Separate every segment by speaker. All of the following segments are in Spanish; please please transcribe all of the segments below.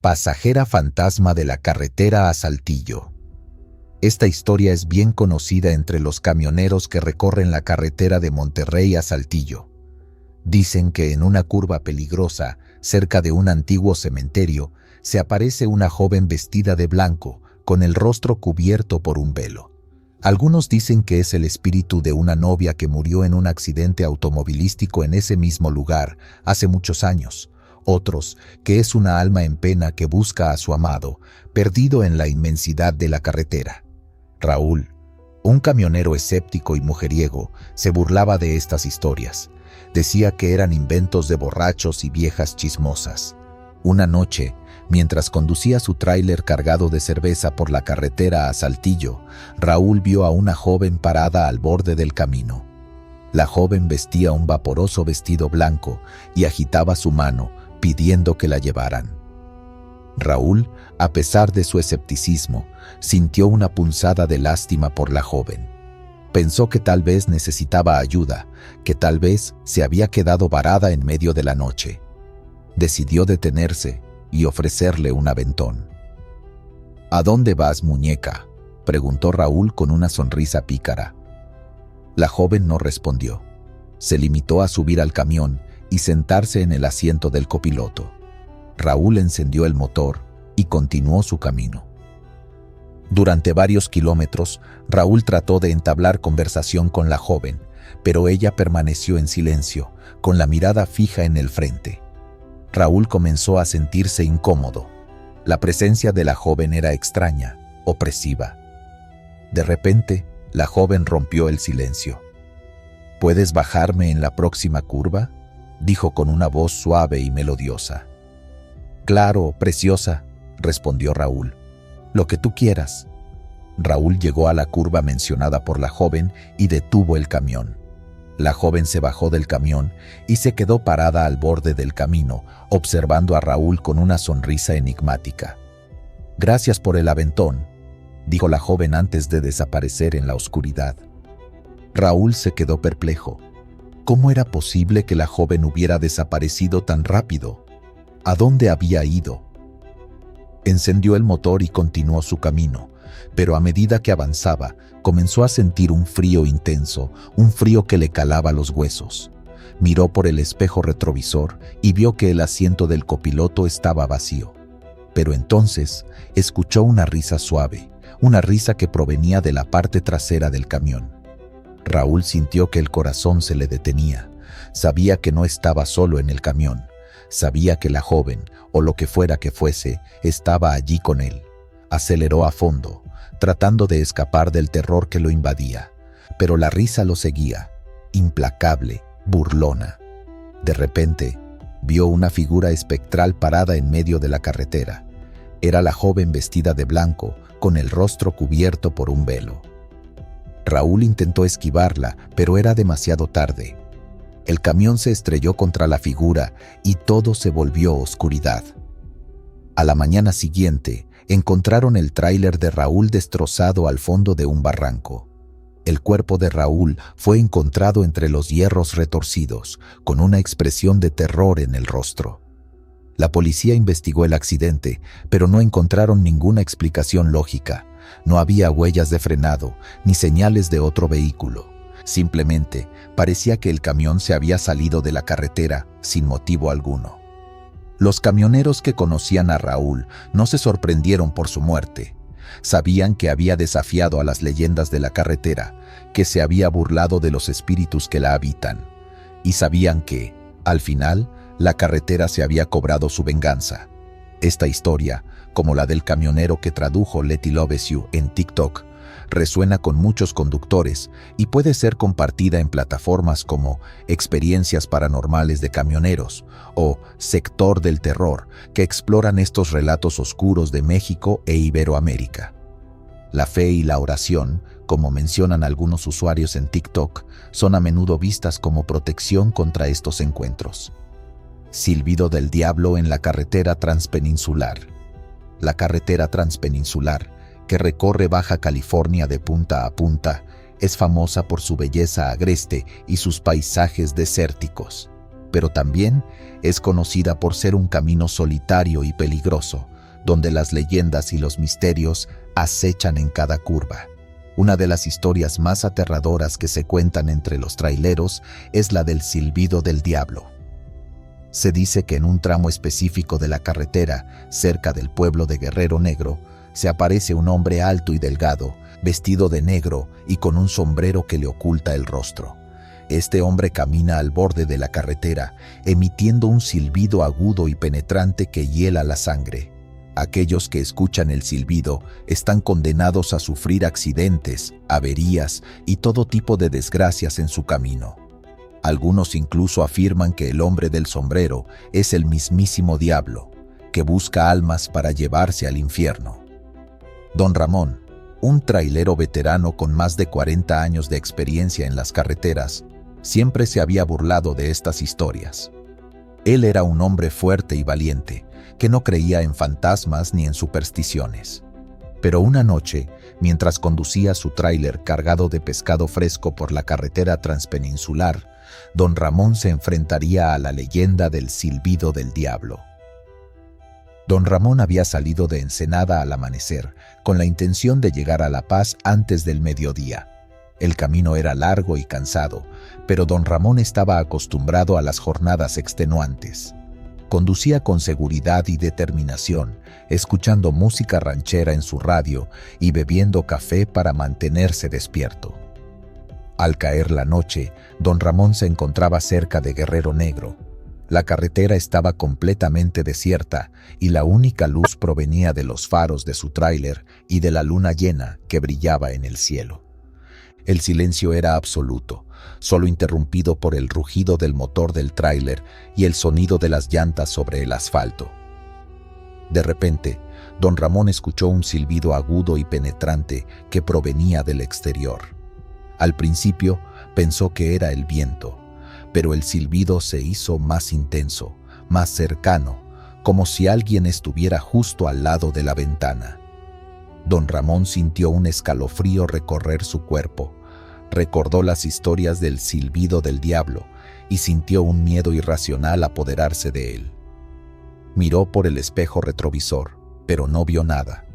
Speaker 1: Pasajera fantasma de la carretera a Saltillo. Esta historia es bien conocida entre los camioneros que recorren la carretera de Monterrey a Saltillo. Dicen que en una curva peligrosa, cerca de un antiguo cementerio, se aparece una joven vestida de blanco, con el rostro cubierto por un velo. Algunos dicen que es el espíritu de una novia que murió en un accidente automovilístico en ese mismo lugar hace muchos años. Otros, que es una alma en pena que busca a su amado, perdido en la inmensidad de la carretera. Raúl, un camionero escéptico y mujeriego, se burlaba de estas historias. Decía que eran inventos de borrachos y viejas chismosas. Una noche, mientras conducía su tráiler cargado de cerveza por la carretera a Saltillo, Raúl vio a una joven parada al borde del camino. La joven vestía un vaporoso vestido blanco y agitaba su mano, pidiendo que la llevaran. Raúl, a pesar de su escepticismo, sintió una punzada de lástima por la joven. Pensó que tal vez necesitaba ayuda, que tal vez se había quedado varada en medio de la noche. Decidió detenerse y ofrecerle un aventón. «¿A dónde vas, muñeca?», preguntó Raúl con una sonrisa pícara. La joven no respondió. Se limitó a subir al camión y sentarse en el asiento del copiloto. Raúl encendió el motor y continuó su camino. Durante varios kilómetros, Raúl trató de entablar conversación con la joven, pero ella permaneció en silencio, con la mirada fija en el frente. Raúl comenzó a sentirse incómodo. La presencia de la joven era extraña, opresiva. De repente, la joven rompió el silencio. «¿Puedes bajarme en la próxima curva?», dijo con una voz suave y melodiosa. «Claro, preciosa», respondió Raúl. «Lo que tú quieras». Raúl llegó a la curva mencionada por la joven y detuvo el camión. La joven se bajó del camión y se quedó parada al borde del camino, observando a Raúl con una sonrisa enigmática. «Gracias por el aventón», dijo la joven antes de desaparecer en la oscuridad. Raúl se quedó perplejo. ¿Cómo era posible que la joven hubiera desaparecido tan rápido? ¿A dónde había ido? Encendió el motor y continuó su camino, pero a medida que avanzaba, comenzó a sentir un frío intenso, un frío que le calaba los huesos. Miró por el espejo retrovisor y vio que el asiento del copiloto estaba vacío. Pero entonces escuchó una risa suave, una risa que provenía de la parte trasera del camión. Raúl sintió que el corazón se le detenía. Sabía que no estaba solo en el camión. Sabía que la joven, o lo que fuera que fuese, estaba allí con él. Aceleró a fondo, tratando de escapar del terror que lo invadía. Pero la risa lo seguía, implacable, burlona. De repente, vio una figura espectral parada en medio de la carretera. Era la joven vestida de blanco, con el rostro cubierto por un velo. Raúl intentó esquivarla, pero era demasiado tarde. El camión se estrelló contra la figura y todo se volvió oscuridad. A la mañana siguiente, encontraron el tráiler de Raúl destrozado al fondo de un barranco. El cuerpo de Raúl fue encontrado entre los hierros retorcidos, con una expresión de terror en el rostro. La policía investigó el accidente, pero no encontraron ninguna explicación lógica. No había huellas de frenado, ni señales de otro vehículo. Simplemente parecía que el camión se había salido de la carretera sin motivo alguno. Los camioneros que conocían a Raúl no se sorprendieron por su muerte. Sabían que había desafiado a las leyendas de la carretera, que se había burlado de los espíritus que la habitan. Y sabían que, al final, la carretera se había cobrado su venganza. Esta historia, como la del camionero que tradujo Letty Loves You en TikTok, resuena con muchos conductores y puede ser compartida en plataformas como Experiencias Paranormales de Camioneros o Sector del Terror, que exploran estos relatos oscuros de México e Iberoamérica. La fe y la oración, como mencionan algunos usuarios en TikTok, son a menudo vistas como protección contra estos encuentros. Silbido del diablo en la carretera transpeninsular. La carretera transpeninsular, que recorre Baja California de punta a punta, es famosa por su belleza agreste y sus paisajes desérticos. pero también es conocida por ser un camino solitario y peligroso, donde las leyendas y los misterios acechan en cada curva. Una de las historias más aterradoras que se cuentan entre los traileros es la del silbido del diablo. Se dice que en un tramo específico de la carretera, cerca del pueblo de Guerrero Negro, se aparece un hombre alto y delgado, vestido de negro y con un sombrero que le oculta el rostro. Este hombre camina al borde de la carretera, emitiendo un silbido agudo y penetrante que hiela la sangre. Aquellos que escuchan el silbido están condenados a sufrir accidentes, averías y todo tipo de desgracias en su camino. Algunos incluso afirman que el hombre del sombrero es el mismísimo diablo, que busca almas para llevarse al infierno. Don Ramón, un trailero veterano con más de 40 años de experiencia en las carreteras, siempre se había burlado de estas historias. Él era un hombre fuerte y valiente, que no creía en fantasmas ni en supersticiones. Pero una noche, mientras conducía su tráiler cargado de pescado fresco por la carretera transpeninsular, don Ramón se enfrentaría a la leyenda del silbido del diablo. Don Ramón había salido de Ensenada al amanecer, con la intención de llegar a La Paz antes del mediodía. El camino era largo y cansado, pero don Ramón estaba acostumbrado a las jornadas extenuantes. Conducía con seguridad y determinación, escuchando música ranchera en su radio y bebiendo café para mantenerse despierto. Al caer la noche, don Ramón se encontraba cerca de Guerrero Negro. La carretera estaba completamente desierta y la única luz provenía de los faros de su tráiler y de la luna llena que brillaba en el cielo. El silencio era absoluto, solo interrumpido por el rugido del motor del tráiler y el sonido de las llantas sobre el asfalto. De repente, don Ramón escuchó un silbido agudo y penetrante que provenía del exterior. Al principio pensó que era el viento, pero el silbido se hizo más intenso, más cercano, como si alguien estuviera justo al lado de la ventana. Don Ramón sintió un escalofrío recorrer su cuerpo, recordó las historias del silbido del diablo y sintió un miedo irracional apoderarse de él. Miró por el espejo retrovisor, pero no vio nada.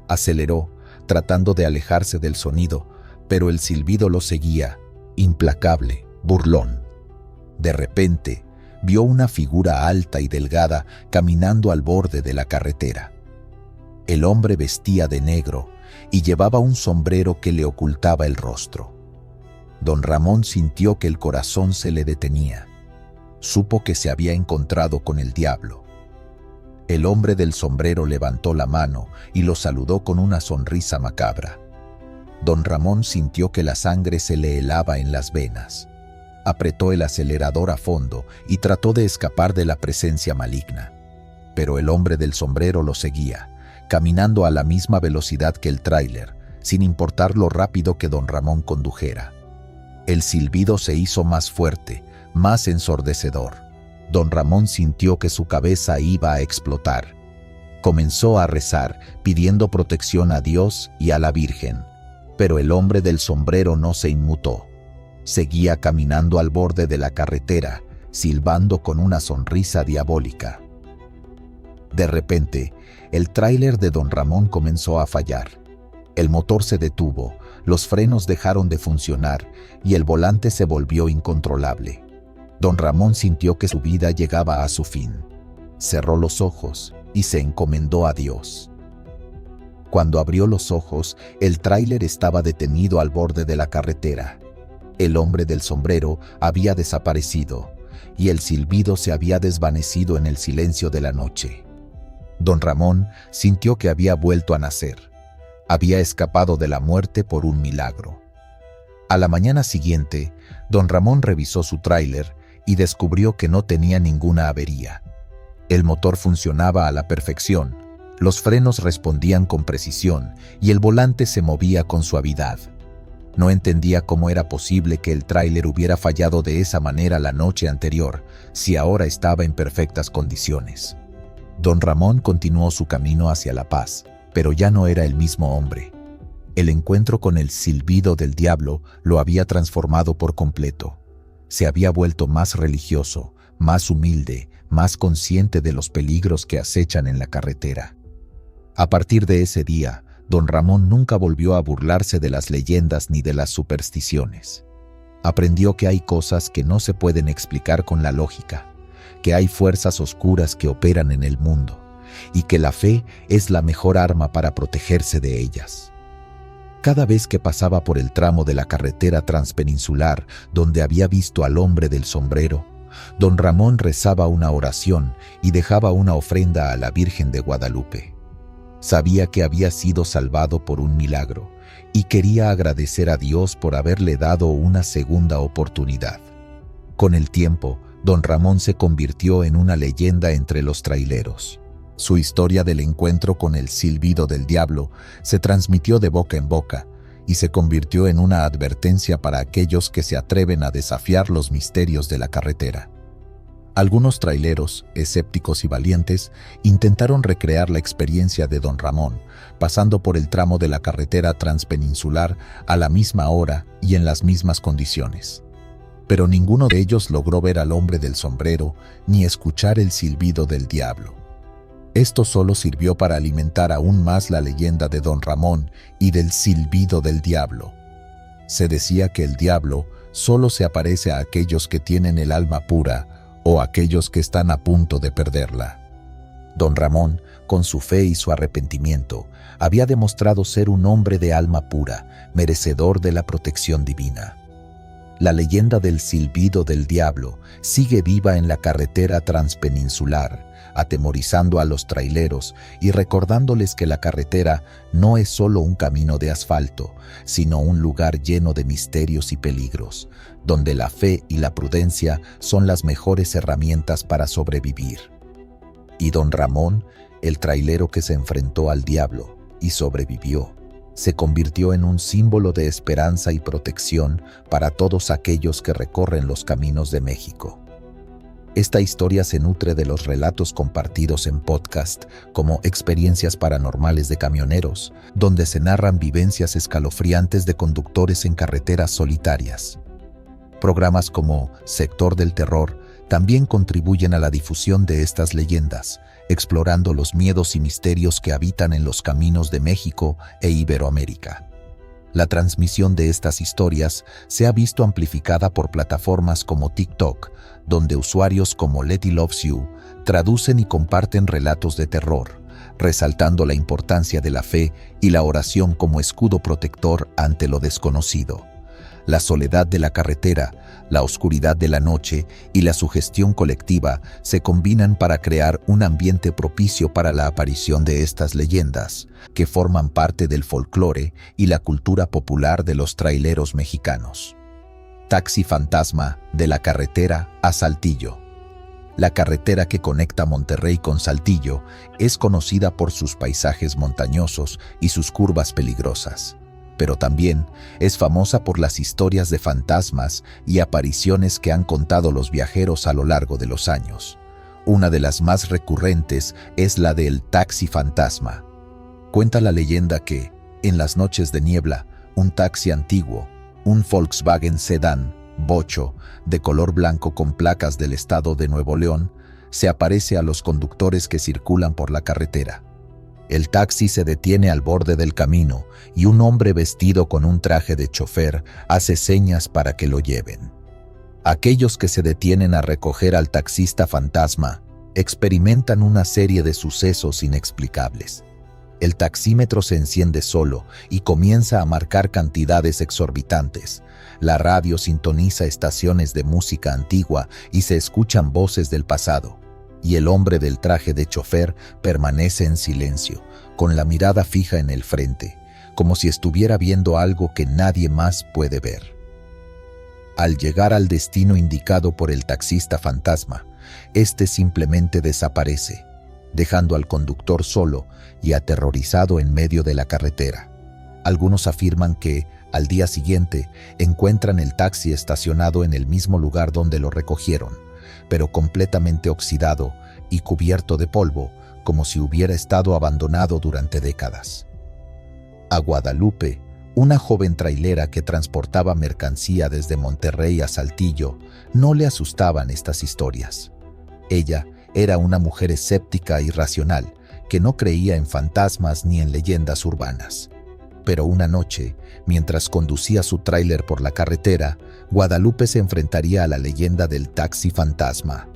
Speaker 1: Aceleró, tratando de alejarse del sonido, pero el silbido lo seguía, implacable, burlón. De repente, vio una figura alta y delgada caminando al borde de la carretera. El hombre vestía de negro y llevaba un sombrero que le ocultaba el rostro. Don Ramón sintió que el corazón se le detenía. Supo que se había encontrado con el diablo. El hombre del sombrero levantó la mano y lo saludó con una sonrisa macabra. Don Ramón sintió que la sangre se le helaba en las venas. Apretó el acelerador a fondo y trató de escapar de la presencia maligna. Pero el hombre del sombrero lo seguía, caminando a la misma velocidad que el tráiler, sin importar lo rápido que don Ramón condujera. El silbido se hizo más fuerte, más ensordecedor. Don Ramón sintió que su cabeza iba a explotar. Comenzó a rezar, pidiendo protección a Dios y a la Virgen. Pero el hombre del sombrero no se inmutó. Seguía caminando al borde de la carretera, silbando con una sonrisa diabólica. De repente, el tráiler de don Ramón comenzó a fallar. El motor se detuvo, los frenos dejaron de funcionar y el volante se volvió incontrolable. Don Ramón sintió que su vida llegaba a su fin. Cerró los ojos y se encomendó a Dios. Cuando abrió los ojos, el tráiler estaba detenido al borde de la carretera. El hombre del sombrero había desaparecido y el silbido se había desvanecido en el silencio de la noche. Don Ramón sintió que había vuelto a nacer. Había escapado de la muerte por un milagro. A la mañana siguiente, don Ramón revisó su tráiler y descubrió que no tenía ninguna avería. El motor funcionaba a la perfección, los frenos respondían con precisión y el volante se movía con suavidad. No entendía cómo era posible que el tráiler hubiera fallado de esa manera la noche anterior, si ahora estaba en perfectas condiciones. Don Ramón continuó su camino hacia La Paz, pero ya no era el mismo hombre. El encuentro con el silbido del diablo lo había transformado por completo. Se había vuelto más religioso, más humilde, más consciente de los peligros que acechan en la carretera. A partir de ese día, don Ramón nunca volvió a burlarse de las leyendas ni de las supersticiones. Aprendió que hay cosas que no se pueden explicar con la lógica, que hay fuerzas oscuras que operan en el mundo y que la fe es la mejor arma para protegerse de ellas. Cada vez que pasaba por el tramo de la carretera transpeninsular donde había visto al hombre del sombrero, don Ramón rezaba una oración y dejaba una ofrenda a la Virgen de Guadalupe. Sabía que había sido salvado por un milagro y quería agradecer a Dios por haberle dado una segunda oportunidad. Con el tiempo, don Ramón se convirtió en una leyenda entre los traileros. Su historia del encuentro con el silbido del diablo se transmitió de boca en boca y se convirtió en una advertencia para aquellos que se atreven a desafiar los misterios de la carretera. Algunos traileros, escépticos y valientes, intentaron recrear la experiencia de don Ramón, pasando por el tramo de la carretera transpeninsular a la misma hora y en las mismas condiciones. Pero ninguno de ellos logró ver al hombre del sombrero ni escuchar el silbido del diablo. Esto solo sirvió para alimentar aún más la leyenda de don Ramón y del silbido del diablo. Se decía que el diablo solo se aparece a aquellos que tienen el alma pura o aquellos que están a punto de perderla. Don Ramón, con su fe y su arrepentimiento, había demostrado ser un hombre de alma pura, merecedor de la protección divina. La leyenda del silbido del diablo sigue viva en la carretera transpeninsular, atemorizando a los traileros y recordándoles que la carretera no es solo un camino de asfalto, sino un lugar lleno de misterios y peligros, donde la fe y la prudencia son las mejores herramientas para sobrevivir. Y don Ramón, el trailero que se enfrentó al diablo y sobrevivió, se convirtió en un símbolo de esperanza y protección para todos aquellos que recorren los caminos de México. Esta historia se nutre de los relatos compartidos en podcast como Experiencias Paranormales de Camioneros, donde se narran vivencias escalofriantes de conductores en carreteras solitarias. Programas como Sector del Terror también contribuyen a la difusión de estas leyendas, explorando los miedos y misterios que habitan en los caminos de México e Iberoamérica. La transmisión de estas historias se ha visto amplificada por plataformas como TikTok, donde usuarios como Letty Loves You traducen y comparten relatos de terror, resaltando la importancia de la fe y la oración como escudo protector ante lo desconocido. La soledad de la carretera, la oscuridad de la noche y la sugestión colectiva se combinan para crear un ambiente propicio para la aparición de estas leyendas, que forman parte del folclore y la cultura popular de los traileros mexicanos. Taxi fantasma de la carretera a Saltillo. La carretera que conecta Monterrey con Saltillo es conocida por sus paisajes montañosos y sus curvas peligrosas, pero también es famosa por las historias de fantasmas y apariciones que han contado los viajeros a lo largo de los años. Una de las más recurrentes es la del taxi fantasma. Cuenta la leyenda que, en las noches de niebla, un taxi antiguo, un Volkswagen Sedán, bocho, de color blanco con placas del estado de Nuevo León, se aparece a los conductores que circulan por la carretera. El taxi se detiene al borde del camino y un hombre vestido con un traje de chofer hace señas para que lo lleven. Aquellos que se detienen a recoger al taxista fantasma experimentan una serie de sucesos inexplicables. El taxímetro se enciende solo y comienza a marcar cantidades exorbitantes. La radio sintoniza estaciones de música antigua y se escuchan voces del pasado. Y el hombre del traje de chofer permanece en silencio, con la mirada fija en el frente, como si estuviera viendo algo que nadie más puede ver. Al llegar al destino indicado por el taxista fantasma, este simplemente desaparece, dejando al conductor solo y aterrorizado en medio de la carretera. Algunos afirman que, al día siguiente, encuentran el taxi estacionado en el mismo lugar donde lo recogieron, pero completamente oxidado y cubierto de polvo, como si hubiera estado abandonado durante décadas. A Guadalupe, Una joven trailera que transportaba mercancía desde Monterrey a Saltillo, no le asustaban estas historias. Ella era una mujer escéptica y racional, que no creía en fantasmas ni en leyendas urbanas. Pero una noche, mientras conducía su tráiler por la carretera, Guadalupe se enfrentaría a la leyenda del taxi fantasma.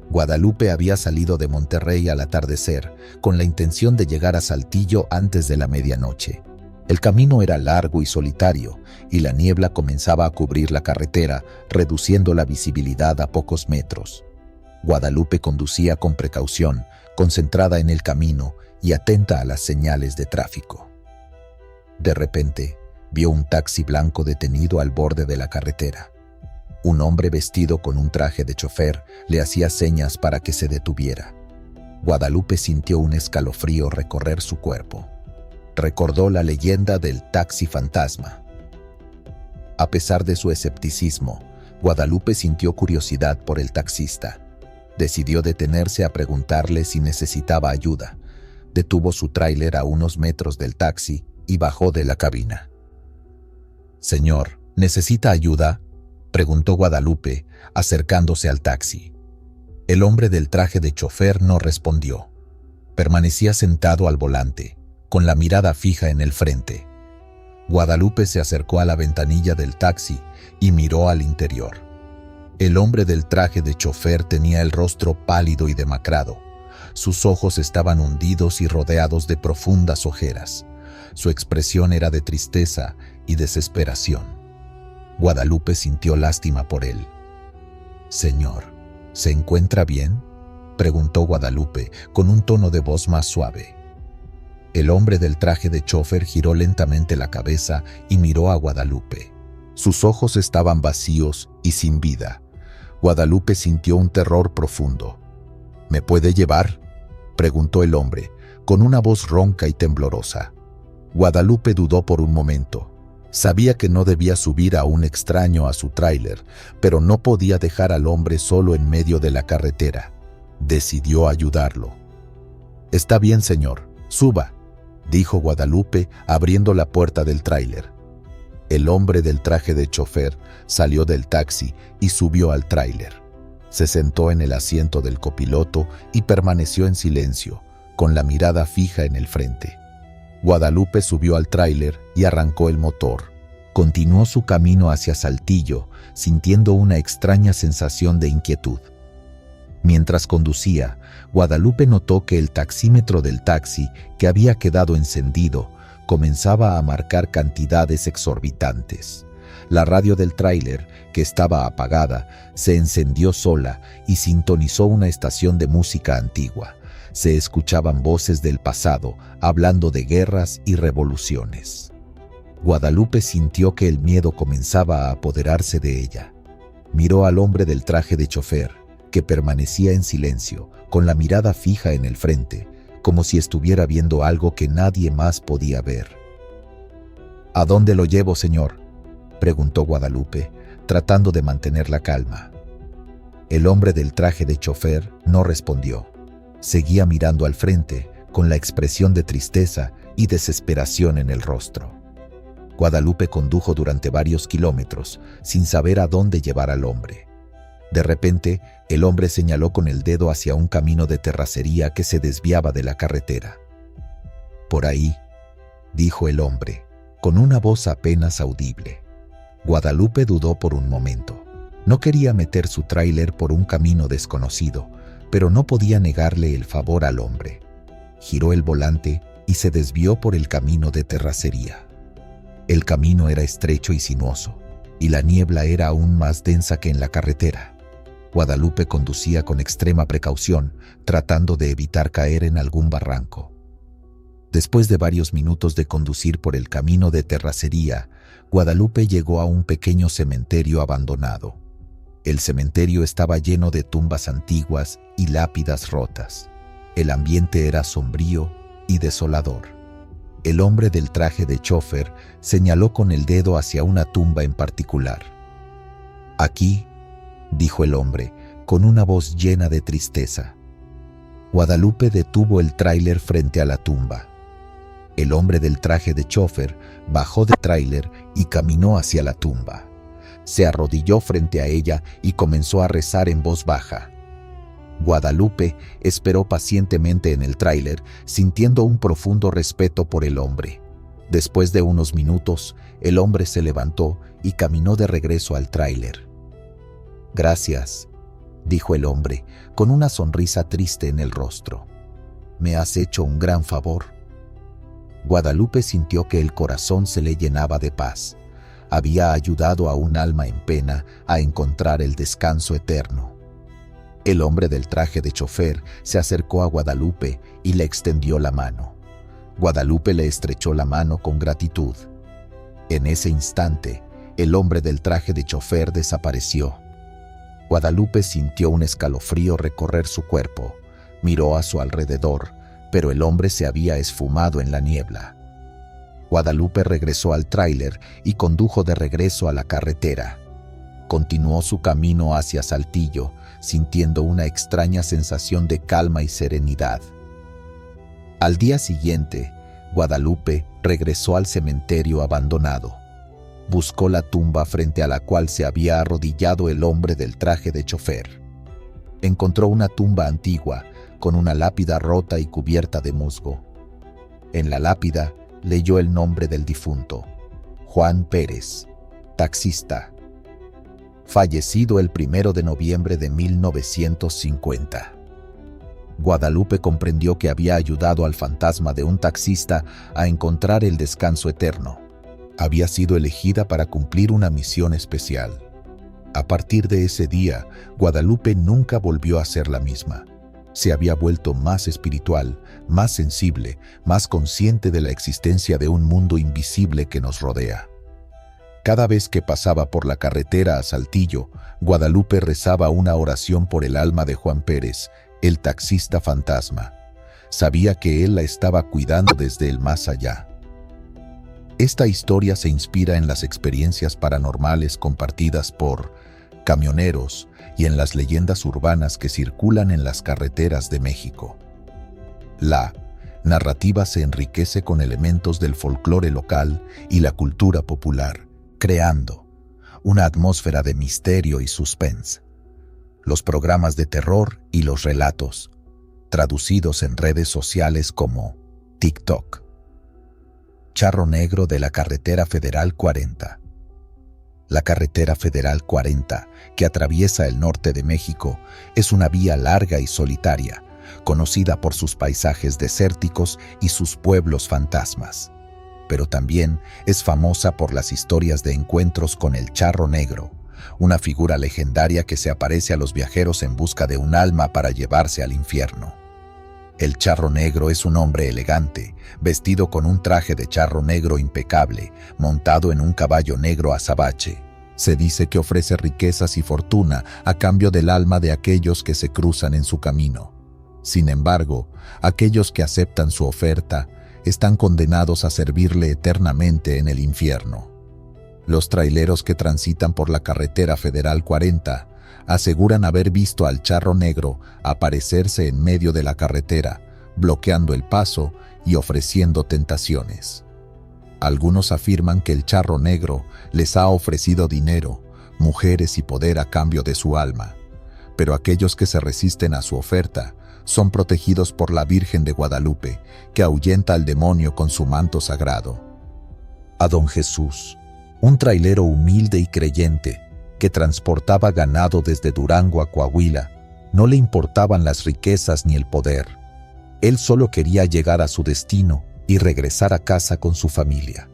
Speaker 1: Guadalupe había salido de Monterrey al atardecer, con la intención de llegar a Saltillo antes de la medianoche. El camino era largo y solitario, y la niebla comenzaba a cubrir la carretera, reduciendo la visibilidad a pocos metros. Guadalupe conducía con precaución, concentrada en el camino y atenta a las señales de tráfico. De repente, vio un taxi blanco detenido al borde de la carretera. Un hombre vestido con un traje de chofer le hacía señas para que se detuviera. Guadalupe sintió un escalofrío recorrer su cuerpo. Recordó la leyenda del taxi fantasma. A pesar de su escepticismo, Guadalupe sintió curiosidad por el taxista. Decidió detenerse a preguntarle si necesitaba ayuda. Detuvo su tráiler a unos metros del taxi y bajó de la cabina. «Señor, ¿necesita ayuda?», preguntó Guadalupe, acercándose al taxi. El hombre del traje de chofer no respondió. Permanecía sentado al volante, con la mirada fija en el frente. Guadalupe se acercó a la ventanilla del taxi y miró al interior. El hombre del traje de chofer tenía el rostro pálido y demacrado. Sus ojos estaban hundidos y rodeados de profundas ojeras. Su expresión era de tristeza y desesperación. Guadalupe sintió lástima por él. «Señor, ¿se encuentra bien?», preguntó Guadalupe con un tono de voz más suave. El hombre del traje de chofer giró lentamente la cabeza y miró a Guadalupe. Sus ojos estaban vacíos y sin vida. Guadalupe sintió un terror profundo. «¿Me puede llevar?», preguntó el hombre, con una voz ronca y temblorosa. Guadalupe dudó por un momento. Sabía que no debía subir a un extraño a su tráiler, pero no podía dejar al hombre solo en medio de la carretera. Decidió ayudarlo. «Está bien, señor, suba», dijo Guadalupe, abriendo la puerta del tráiler. El hombre del traje de chofer salió del taxi y subió al tráiler. Se sentó en el asiento del copiloto y permaneció en silencio, con la mirada fija en el frente. Guadalupe subió al tráiler y arrancó el motor. Continuó su camino hacia Saltillo, sintiendo una extraña sensación de inquietud. Mientras conducía, Guadalupe notó que el taxímetro del taxi, que había quedado encendido, comenzaba a marcar cantidades exorbitantes. La radio del tráiler, que estaba apagada, se encendió sola y sintonizó una estación de música antigua. Se escuchaban voces del pasado, hablando de guerras y revoluciones. Guadalupe sintió que el miedo comenzaba a apoderarse de ella. Miró al hombre del traje de chofer, que permanecía en silencio, con la mirada fija en el frente, como si estuviera viendo algo que nadie más podía ver. «¿A dónde lo llevo, señor?», preguntó Guadalupe, tratando de mantener la calma. El hombre del traje de chofer no respondió. Seguía mirando al frente, con la expresión de tristeza y desesperación en el rostro. Guadalupe condujo durante varios kilómetros, sin saber a dónde llevar al hombre. De repente, el hombre señaló con el dedo hacia un camino de terracería que se desviaba de la carretera. «Por ahí», dijo el hombre, con una voz apenas audible. Guadalupe dudó por un momento. No quería meter su tráiler por un camino desconocido, pero no podía negarle el favor al hombre. Giró el volante y se desvió por el camino de terracería. El camino era estrecho y sinuoso, y la niebla era aún más densa que en la carretera. Guadalupe conducía con extrema precaución, tratando de evitar caer en algún barranco. Después de varios minutos de conducir por el camino de terracería, Guadalupe llegó a un pequeño cementerio abandonado. El cementerio estaba lleno de tumbas antiguas y lápidas rotas. El ambiente era sombrío y desolador. El hombre del traje de chofer señaló con el dedo hacia una tumba en particular. «Aquí», dijo el hombre, con una voz llena de tristeza. Guadalupe detuvo el tráiler frente a la tumba. El hombre del traje de chofer bajó del tráiler y caminó hacia la tumba. Se arrodilló frente a ella y comenzó a rezar en voz baja. Guadalupe esperó pacientemente en el tráiler, sintiendo un profundo respeto por el hombre. Después de unos minutos, el hombre se levantó y caminó de regreso al tráiler. «Gracias», dijo el hombre, con una sonrisa triste en el rostro. «Me has hecho un gran favor». Guadalupe sintió que el corazón se le llenaba de paz. Había ayudado a un alma en pena a encontrar el descanso eterno. El hombre del traje de chofer se acercó a Guadalupe y le extendió la mano. Guadalupe le estrechó la mano con gratitud. En ese instante, el hombre del traje de chofer desapareció. Guadalupe sintió un escalofrío recorrer su cuerpo. Miró a su alrededor, pero el hombre se había esfumado en la niebla. Guadalupe regresó al tráiler y condujo de regreso a la carretera. Continuó su camino hacia Saltillo, sintiendo una extraña sensación de calma y serenidad. Al día siguiente, Guadalupe regresó al cementerio abandonado. Buscó la tumba frente a la cual se había arrodillado el hombre del traje de chofer. Encontró una tumba antigua, con una lápida rota y cubierta de musgo. En la lápida leyó el nombre del difunto: Juan Pérez, taxista, fallecido el 1 de noviembre de 1950. Guadalupe comprendió que había ayudado al fantasma de un taxista a encontrar el descanso eterno. Había sido elegida para cumplir una misión especial. A partir de ese día, Guadalupe nunca volvió a ser la misma. Se había vuelto más espiritual, más sensible, más consciente de la existencia de un mundo invisible que nos rodea. Cada vez que pasaba por la carretera a Saltillo, Guadalupe rezaba una oración por el alma de Juan Pérez, el taxista fantasma. Sabía que él la estaba cuidando desde el más allá. Esta historia se inspira en las experiencias paranormales compartidas por camioneros y en las leyendas urbanas que circulan en las carreteras de México. La narrativa se enriquece con elementos del folclore local y la cultura popular, creando una atmósfera de misterio y suspense. Los programas de terror y los relatos, traducidos en redes sociales como TikTok. Charro Negro de la Carretera Federal 40. La Carretera Federal 40, que atraviesa el norte de México, es una vía larga y solitaria, conocida por sus paisajes desérticos y sus pueblos fantasmas. Pero también es famosa por las historias de encuentros con el Charro Negro, una figura legendaria que se aparece a los viajeros en busca de un alma para llevarse al infierno. El Charro Negro es un hombre elegante, vestido con un traje de charro negro impecable, montado en un caballo negro azabache. Se dice que ofrece riquezas y fortuna a cambio del alma de aquellos que se cruzan en su camino. Sin embargo, aquellos que aceptan su oferta están condenados a servirle eternamente en el infierno. Los traileros que transitan por la Carretera Federal 40 aseguran haber visto al Charro Negro aparecerse en medio de la carretera, bloqueando el paso y ofreciendo tentaciones. Algunos afirman que el Charro Negro les ha ofrecido dinero, mujeres y poder a cambio de su alma, pero aquellos que se resisten a su oferta son protegidos por la Virgen de Guadalupe, que ahuyenta al demonio con su manto sagrado. A Don Jesús, un trailero humilde y creyente, que transportaba ganado desde Durango a Coahuila, no le importaban las riquezas ni el poder. Él solo quería llegar a su destino y regresar a casa con su familia.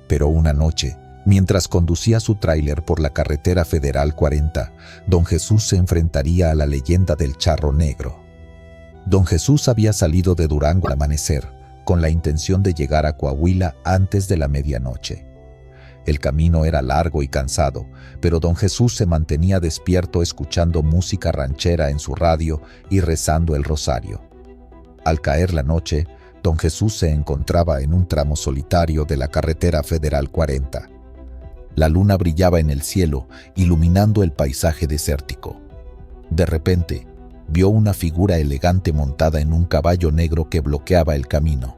Speaker 1: Pero una noche, mientras conducía su tráiler por la Carretera Federal 40, Don Jesús se enfrentaría a la leyenda del Charro Negro. Don Jesús había salido de Durango al amanecer, con la intención de llegar a Coahuila antes de la medianoche. El camino era largo y cansado, pero Don Jesús se mantenía despierto escuchando música ranchera en su radio y rezando el rosario. Al caer la noche, Don Jesús se encontraba en un tramo solitario de la Carretera Federal 40. La luna brillaba en el cielo, iluminando el paisaje desértico. De repente, vio una figura elegante montada en un caballo negro que bloqueaba el camino.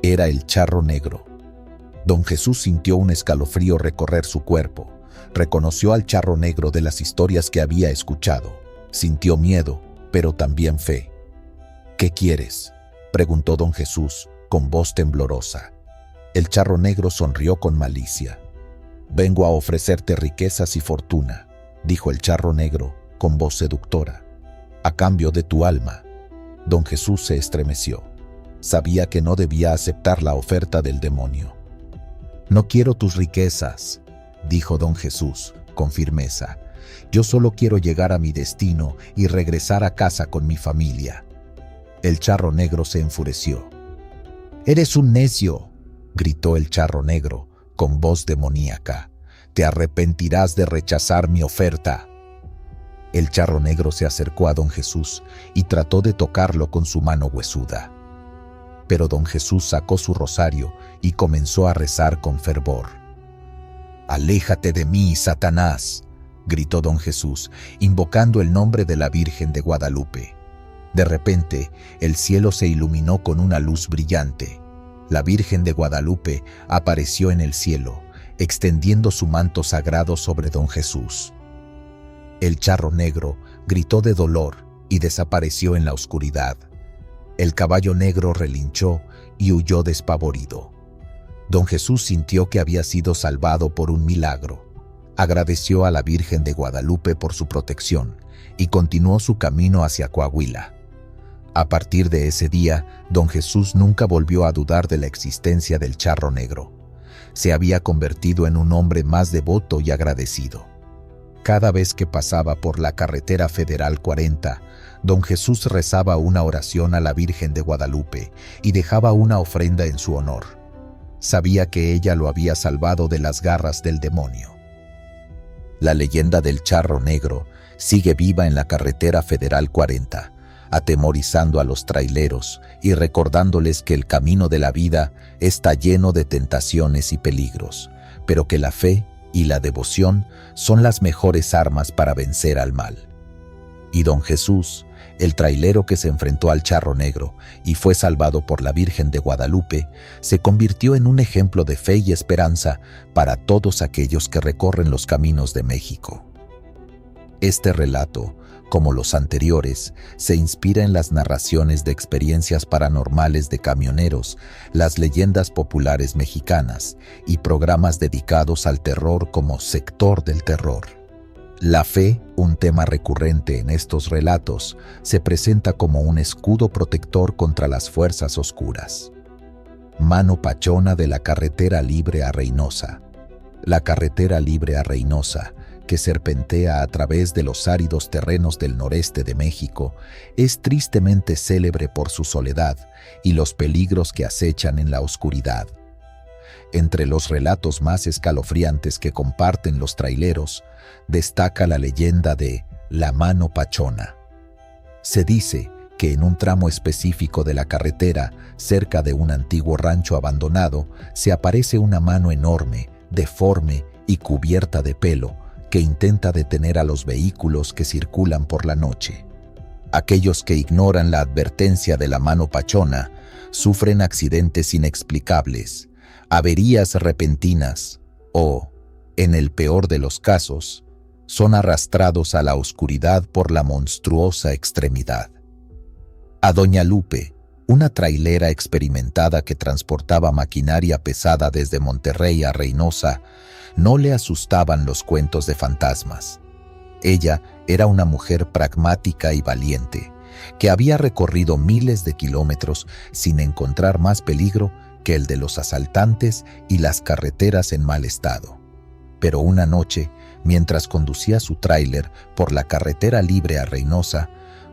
Speaker 1: Era el charro negro. Don Jesús sintió un escalofrío recorrer su cuerpo. Reconoció al charro negro de las historias que había escuchado. Sintió miedo, pero también fe. «¿Qué quieres?», preguntó don Jesús con voz temblorosa. El charro negro sonrió con malicia. «Vengo a ofrecerte riquezas y fortuna», dijo el charro negro con voz seductora, «a cambio de tu alma». Don Jesús se estremeció. Sabía que no debía aceptar la oferta del demonio. «No quiero tus riquezas», dijo don Jesús con firmeza. «Yo solo quiero llegar a mi destino y regresar a casa con mi familia». El charro negro se enfureció. «Eres un necio», gritó el charro negro con voz demoníaca. «Te arrepentirás de rechazar mi oferta». El charro negro se acercó a don Jesús y trató de tocarlo con su mano huesuda. Pero don Jesús sacó su rosario y comenzó a rezar con fervor. «Aléjate de mí, Satanás», gritó don Jesús, invocando el nombre de la Virgen de Guadalupe. De repente, el cielo se iluminó con una luz brillante. La Virgen de Guadalupe apareció en el cielo, extendiendo su manto sagrado sobre don Jesús. El charro negro gritó de dolor y desapareció en la oscuridad. El caballo negro relinchó y huyó despavorido. Don Jesús sintió que había sido salvado por un milagro. Agradeció a la Virgen de Guadalupe por su protección y continuó su camino hacia Coahuila. A partir de ese día, don Jesús nunca volvió a dudar de la existencia del charro negro. Se había convertido en un hombre más devoto y agradecido. Cada vez que pasaba por la carretera Federal 40, don Jesús rezaba una oración a la Virgen de Guadalupe y dejaba una ofrenda en su honor. Sabía que ella lo había salvado de las garras del demonio. La leyenda del charro negro sigue viva en la carretera Federal 40, atemorizando a los traileros y recordándoles que el camino de la vida está lleno de tentaciones y peligros, pero que la fe y la devoción son las mejores armas para vencer al mal. Y don Jesús, el trailero que se enfrentó al charro negro y fue salvado por la Virgen de Guadalupe, se convirtió en un ejemplo de fe y esperanza para todos aquellos que recorren los caminos de México. Este relato, como los anteriores, se inspira en las narraciones de experiencias paranormales de camioneros, las leyendas populares mexicanas y programas dedicados al terror como Sector del Terror. La fe, un tema recurrente en estos relatos, se presenta como un escudo protector contra las fuerzas oscuras. Mano Pachona de la carretera libre a Reynosa. La carretera libre a Reynosa, que serpentea a través de los áridos terrenos del noreste de México, es tristemente célebre por su soledad y los peligros que acechan en la oscuridad. Entre los relatos más escalofriantes que comparten los traileros, destaca la leyenda de la Mano Pachona. Se dice que en un tramo específico de la carretera, cerca de un antiguo rancho abandonado, se aparece una mano enorme, deforme y cubierta de pelo, que intenta detener a los vehículos que circulan por la noche. Aquellos que ignoran la advertencia de la Mano Pachona sufren accidentes inexplicables, averías repentinas o, en el peor de los casos, son arrastrados a la oscuridad por la monstruosa extremidad. A doña Lupe, una trailera experimentada que transportaba maquinaria pesada desde Monterrey a Reynosa, no le asustaban los cuentos de fantasmas. Ella era una mujer pragmática y valiente, que había recorrido miles de kilómetros sin encontrar más peligro que el de los asaltantes y las carreteras en mal estado. Pero una noche, mientras conducía su tráiler por la carretera libre a Reynosa,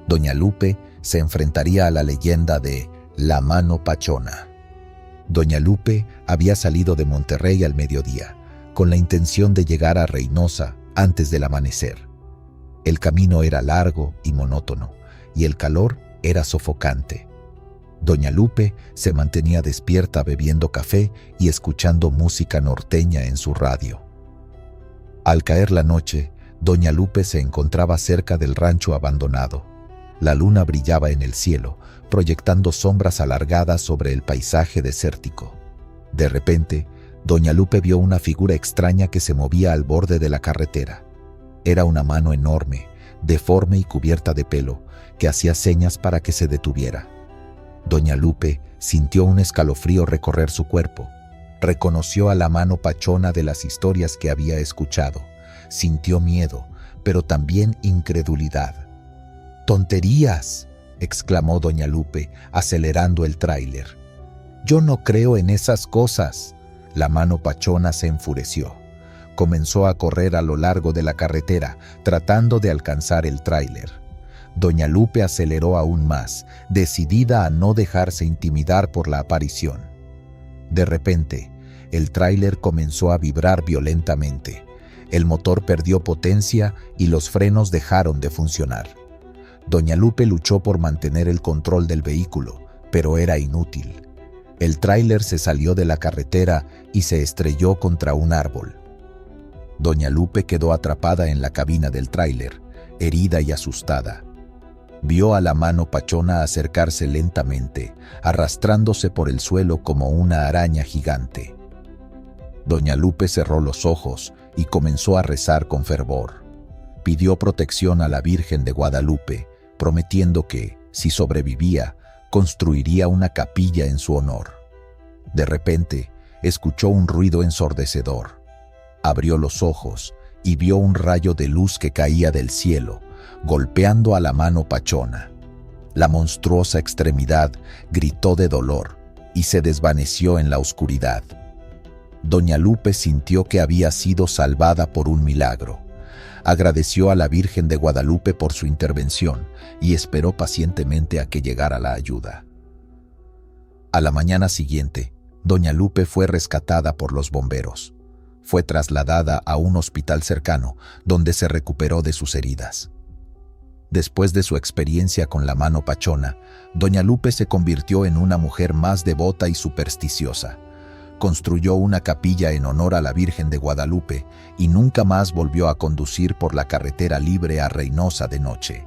Speaker 1: doña Lupe se enfrentaría a la leyenda de la Mano Pachona. Doña Lupe había salido de Monterrey al mediodía, con la intención de llegar a Reynosa antes del amanecer. El camino era largo y monótono, y el calor era sofocante. Doña Lupe se mantenía despierta bebiendo café y escuchando música norteña en su radio. Al caer la noche, doña Lupe se encontraba cerca del rancho abandonado. La luna brillaba en el cielo, proyectando sombras alargadas sobre el paisaje desértico. De repente, doña Lupe vio una figura extraña que se movía al borde de la carretera. Era una mano enorme, deforme y cubierta de pelo, que hacía señas para que se detuviera. Doña Lupe sintió un escalofrío recorrer su cuerpo. Reconoció a la mano pachona de las historias que había escuchado. Sintió miedo, pero también incredulidad. «¡Tonterías!», exclamó doña Lupe, acelerando el tráiler. «Yo no creo en esas cosas». La mano pachona se enfureció. Comenzó a correr a lo largo de la carretera, tratando de alcanzar el tráiler. Doña Lupe aceleró aún más, decidida a no dejarse intimidar por la aparición. De repente, el tráiler comenzó a vibrar violentamente. El motor perdió potencia y los frenos dejaron de funcionar. Doña Lupe luchó por mantener el control del vehículo, pero era inútil. El tráiler se salió de la carretera y se estrelló contra un árbol. Doña Lupe quedó atrapada en la cabina del tráiler, herida y asustada. Vio a la mano pachona acercarse lentamente, arrastrándose por el suelo como una araña gigante. Doña Lupe cerró los ojos y comenzó a rezar con fervor. Pidió protección a la Virgen de Guadalupe, prometiendo que, si sobrevivía, construiría una capilla en su honor. De repente, escuchó un ruido ensordecedor. Abrió los ojos y vio un rayo de luz que caía del cielo, golpeando a la mano pachona. La monstruosa extremidad gritó de dolor y se desvaneció en la oscuridad. Doña Lupe sintió que había sido salvada por un milagro. Agradeció a la Virgen de Guadalupe por su intervención y esperó pacientemente a que llegara la ayuda. A la mañana siguiente, doña Lupe fue rescatada por los bomberos. Fue trasladada a un hospital cercano, donde se recuperó de sus heridas. Después de su experiencia con la mano pachona, doña Lupe se convirtió en una mujer más devota y supersticiosa. Construyó una capilla en honor a la Virgen de Guadalupe y nunca más volvió a conducir por la carretera libre a Reynosa de noche.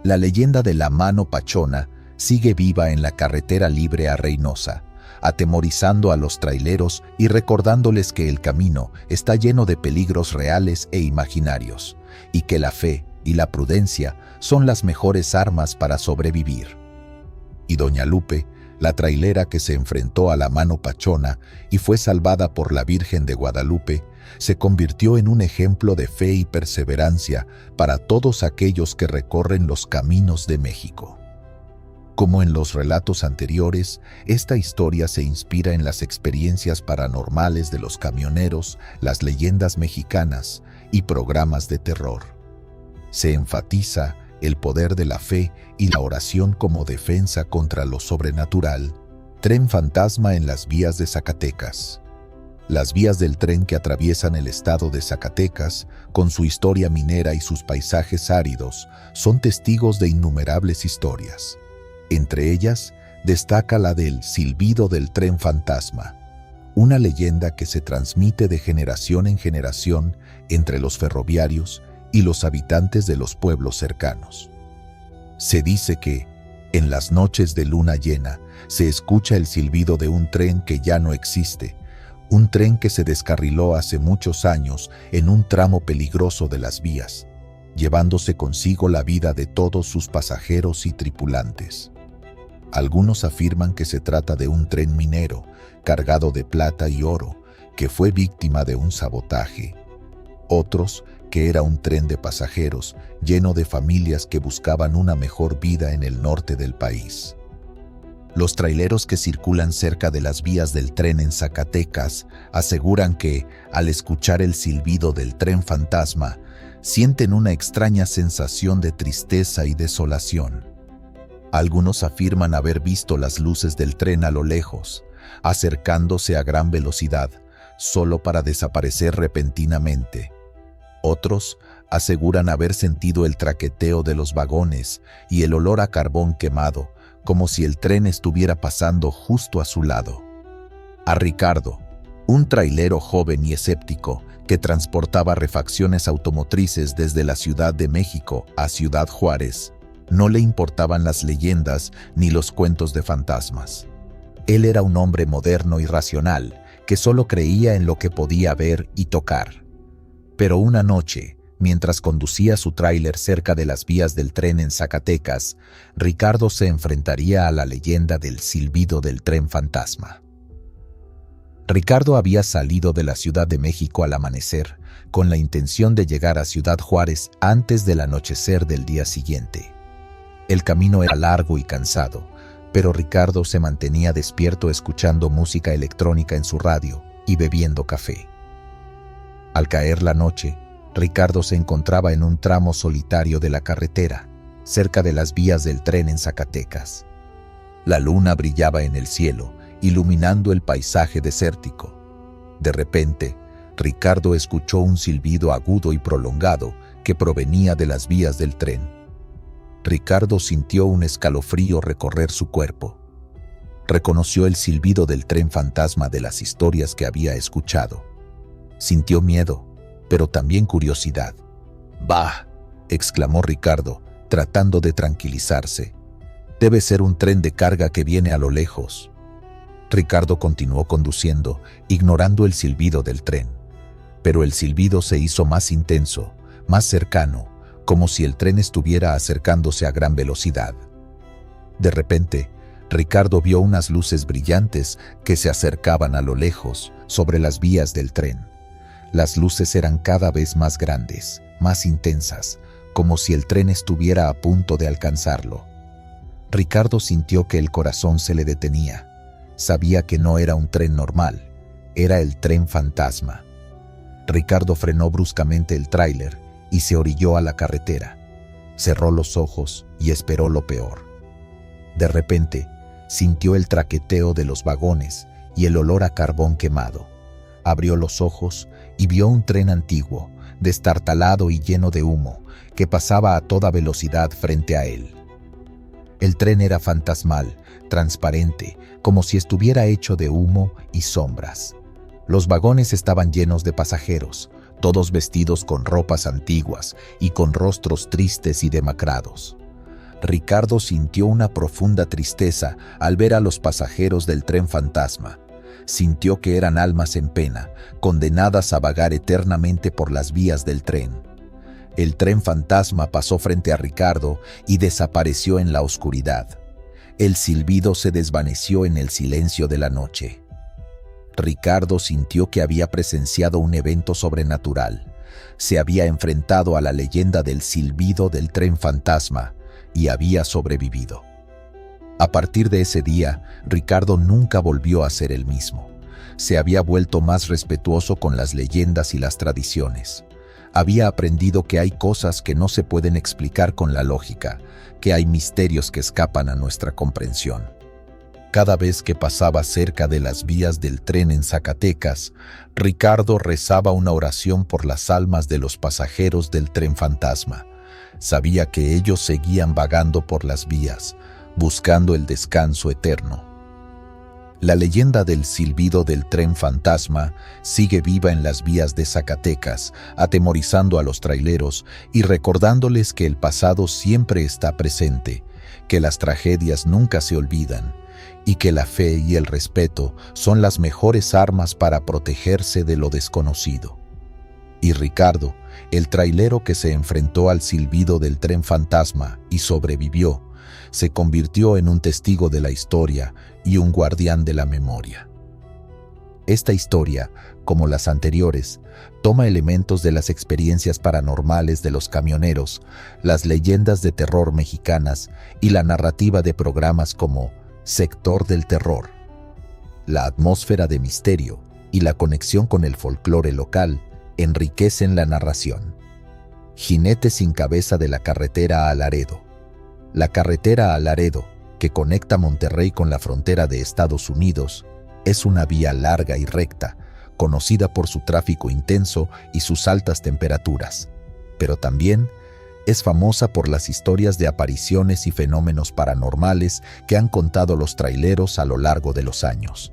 Speaker 1: La leyenda de la mano pachona sigue viva en la carretera libre a Reynosa, atemorizando a los traileros y recordándoles que el camino está lleno de peligros reales e imaginarios, y que la fe y la prudencia son las mejores armas para sobrevivir. Y doña Lupe, la trailera que se enfrentó a la mano pachona y fue salvada por la Virgen de Guadalupe, se convirtió en un ejemplo de fe y perseverancia para todos aquellos que recorren los caminos de México. Como en los relatos anteriores, esta historia se inspira en las experiencias paranormales de los camioneros, las leyendas mexicanas y programas de terror. Se enfatiza el poder de la fe y la oración como defensa contra lo sobrenatural. Tren fantasma en las vías de Zacatecas. Las vías del tren que atraviesan el estado de Zacatecas, con su historia minera y sus paisajes áridos, son testigos de innumerables historias. Entre ellas, destaca la del silbido del tren fantasma, una leyenda que se transmite de generación en generación entre los ferroviarios y los habitantes de los pueblos cercanos. Se dice que, en las noches de luna llena, se escucha el silbido de un tren que ya no existe, un tren que se descarriló hace muchos años en un tramo peligroso de las vías, llevándose consigo la vida de todos sus pasajeros y tripulantes. Algunos afirman que se trata de un tren minero, cargado de plata y oro, que fue víctima de un sabotaje. Otros, que era un tren de pasajeros lleno de familias que buscaban una mejor vida en el norte del país. Los traileros que circulan cerca de las vías del tren en Zacatecas aseguran que, al escuchar el silbido del tren fantasma, sienten una extraña sensación de tristeza y desolación. Algunos afirman haber visto las luces del tren a lo lejos, acercándose a gran velocidad, solo para desaparecer repentinamente. Otros aseguran haber sentido el traqueteo de los vagones y el olor a carbón quemado, como si el tren estuviera pasando justo a su lado. A Ricardo, un trailero joven y escéptico que transportaba refacciones automotrices desde la Ciudad de México a Ciudad Juárez, No le importaban las leyendas ni los cuentos de fantasmas. Él era un hombre moderno y racional, que solo creía en lo que podía ver y tocar. Pero una noche, mientras conducía su tráiler cerca de las vías del tren en Zacatecas, Ricardo se enfrentaría a la leyenda del silbido del tren fantasma. Ricardo había salido de la Ciudad de México al amanecer, con la intención de llegar a Ciudad Juárez antes del anochecer del día siguiente. El camino era largo y cansado, pero Ricardo se mantenía despierto escuchando música electrónica en su radio y bebiendo café. Al caer la noche, Ricardo se encontraba en un tramo solitario de la carretera, cerca de las vías del tren en Zacatecas. La luna brillaba en el cielo, iluminando el paisaje desértico. De repente, Ricardo escuchó un silbido agudo y prolongado que provenía de las vías del tren. Ricardo sintió un escalofrío recorrer su cuerpo. Reconoció el silbido del tren fantasma de las historias que había escuchado. Sintió miedo, pero también curiosidad. «¡Bah!», exclamó Ricardo, tratando de tranquilizarse. «Debe ser un tren de carga que viene a lo lejos». Ricardo continuó conduciendo, ignorando el silbido del tren. Pero el silbido se hizo más intenso, más cercano, como si el tren estuviera acercándose a gran velocidad. De repente, Ricardo vio unas luces brillantes que se acercaban a lo lejos, sobre las vías del tren. Las luces eran cada vez más grandes, más intensas, como si el tren estuviera a punto de alcanzarlo. Ricardo sintió que el corazón se le detenía. Sabía que no era un tren normal, era el tren fantasma. Ricardo frenó bruscamente el tráiler y se orilló a la carretera. Cerró los ojos y esperó lo peor. De repente, sintió el traqueteo de los vagones y el olor a carbón quemado. Abrió los ojos y vio un tren antiguo, destartalado y lleno de humo, que pasaba a toda velocidad frente a él. El tren era fantasmal, transparente, como si estuviera hecho de humo y sombras. Los vagones estaban llenos de pasajeros, todos vestidos con ropas antiguas y con rostros tristes y demacrados. Ricardo sintió una profunda tristeza al ver a los pasajeros del tren fantasma. Sintió que eran almas en pena, condenadas a vagar eternamente por las vías del tren. El tren fantasma pasó frente a Ricardo y desapareció en la oscuridad. El silbido se desvaneció en el silencio de la noche. Ricardo sintió que había presenciado un evento sobrenatural. Se había enfrentado a la leyenda del silbido del tren fantasma y había sobrevivido. A partir de ese día, Ricardo nunca volvió a ser el mismo. Se había vuelto más respetuoso con las leyendas y las tradiciones. Había aprendido que hay cosas que no se pueden explicar con la lógica, que hay misterios que escapan a nuestra comprensión. Cada vez que pasaba cerca de las vías del tren en Zacatecas, Ricardo rezaba una oración por las almas de los pasajeros del tren fantasma. Sabía que ellos seguían vagando por las vías, buscando el descanso eterno. La leyenda del silbido del tren fantasma sigue viva en las vías de Zacatecas, atemorizando a los traileros y recordándoles que el pasado siempre está presente, que las tragedias nunca se olvidan y que la fe y el respeto son las mejores armas para protegerse de lo desconocido. Y Ricardo, el trailero que se enfrentó al silbido del tren fantasma y sobrevivió, se convirtió en un testigo de la historia y un guardián de la memoria. Esta historia, como las anteriores, toma elementos de las experiencias paranormales de los camioneros, las leyendas de terror mexicanas y la narrativa de programas como Sector del Terror. La atmósfera de misterio y la conexión con el folclore local enriquecen la narración. Jinete sin cabeza de la carretera a Laredo. La carretera a Laredo, que conecta Monterrey con la frontera de Estados Unidos, es una vía larga y recta, conocida por su tráfico intenso y sus altas temperaturas, pero también es famosa por las historias de apariciones y fenómenos paranormales que han contado los traileros a lo largo de los años.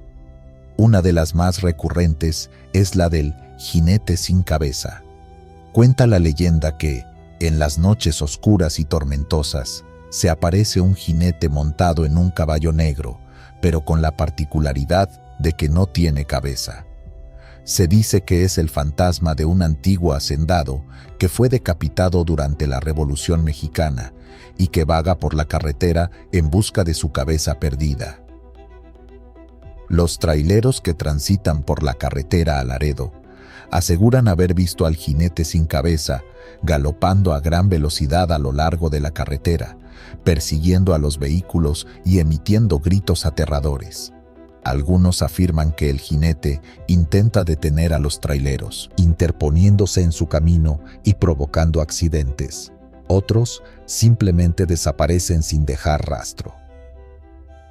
Speaker 1: Una de las más recurrentes es la del jinete sin cabeza. Cuenta la leyenda que, en las noches oscuras y tormentosas, Se aparece un jinete montado en un caballo negro, pero con la particularidad de que no tiene cabeza. Se dice que es el fantasma de un antiguo hacendado que fue decapitado durante la Revolución Mexicana y que vaga por la carretera en busca de su cabeza perdida. Los traileros que transitan por la carretera a Laredo aseguran haber visto al jinete sin cabeza galopando a gran velocidad a lo largo de la carretera, persiguiendo a los vehículos y emitiendo gritos aterradores. Algunos afirman que el jinete intenta detener a los traileros, interponiéndose en su camino y provocando accidentes. Otros simplemente desaparecen sin dejar rastro.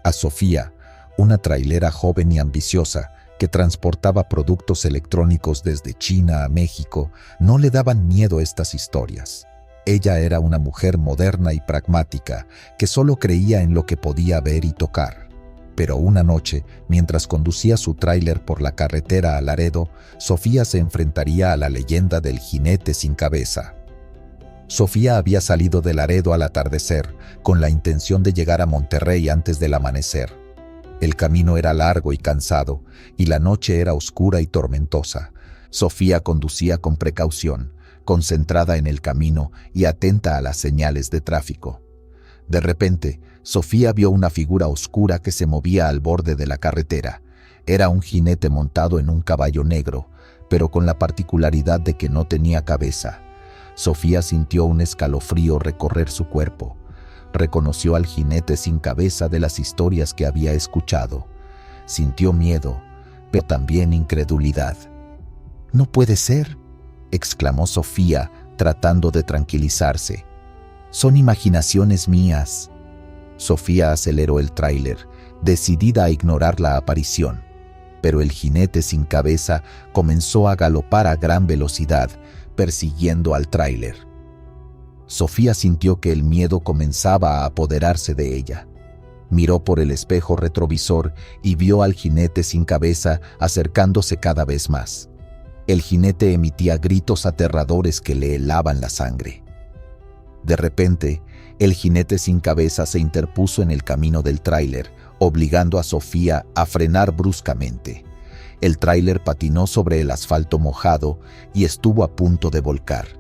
Speaker 1: A Sofía, una trailera joven y ambiciosa que transportaba productos electrónicos desde China a México, no le daban miedo estas historias. Ella era una mujer moderna y pragmática que solo creía en lo que podía ver y tocar. Pero una noche, mientras conducía su tráiler por la carretera a Laredo, Sofía se enfrentaría a la leyenda del jinete sin cabeza. Sofía había salido de Laredo al atardecer, con la intención de llegar a Monterrey antes del amanecer. El camino era largo y cansado, y la noche era oscura y tormentosa. Sofía conducía con precaución, concentrada en el camino y atenta a las señales de tráfico. De repente, Sofía vio una figura oscura que se movía al borde de la carretera. Era un jinete montado en un caballo negro, pero con la particularidad de que no tenía cabeza. Sofía sintió un escalofrío recorrer su cuerpo. Reconoció al jinete sin cabeza de las historias que había escuchado. Sintió miedo, pero también incredulidad. «No puede ser», exclamó Sofía, tratando de tranquilizarse. «Son imaginaciones mías». Sofía aceleró el tráiler, decidida a ignorar la aparición. Pero el jinete sin cabeza comenzó a galopar a gran velocidad, persiguiendo al tráiler. Sofía sintió que el miedo comenzaba a apoderarse de ella. Miró por el espejo retrovisor y vio al jinete sin cabeza acercándose cada vez más. El jinete emitía gritos aterradores que le helaban la sangre. De repente, el jinete sin cabeza se interpuso en el camino del tráiler, obligando a Sofía a frenar bruscamente. El tráiler patinó sobre el asfalto mojado y estuvo a punto de volcar.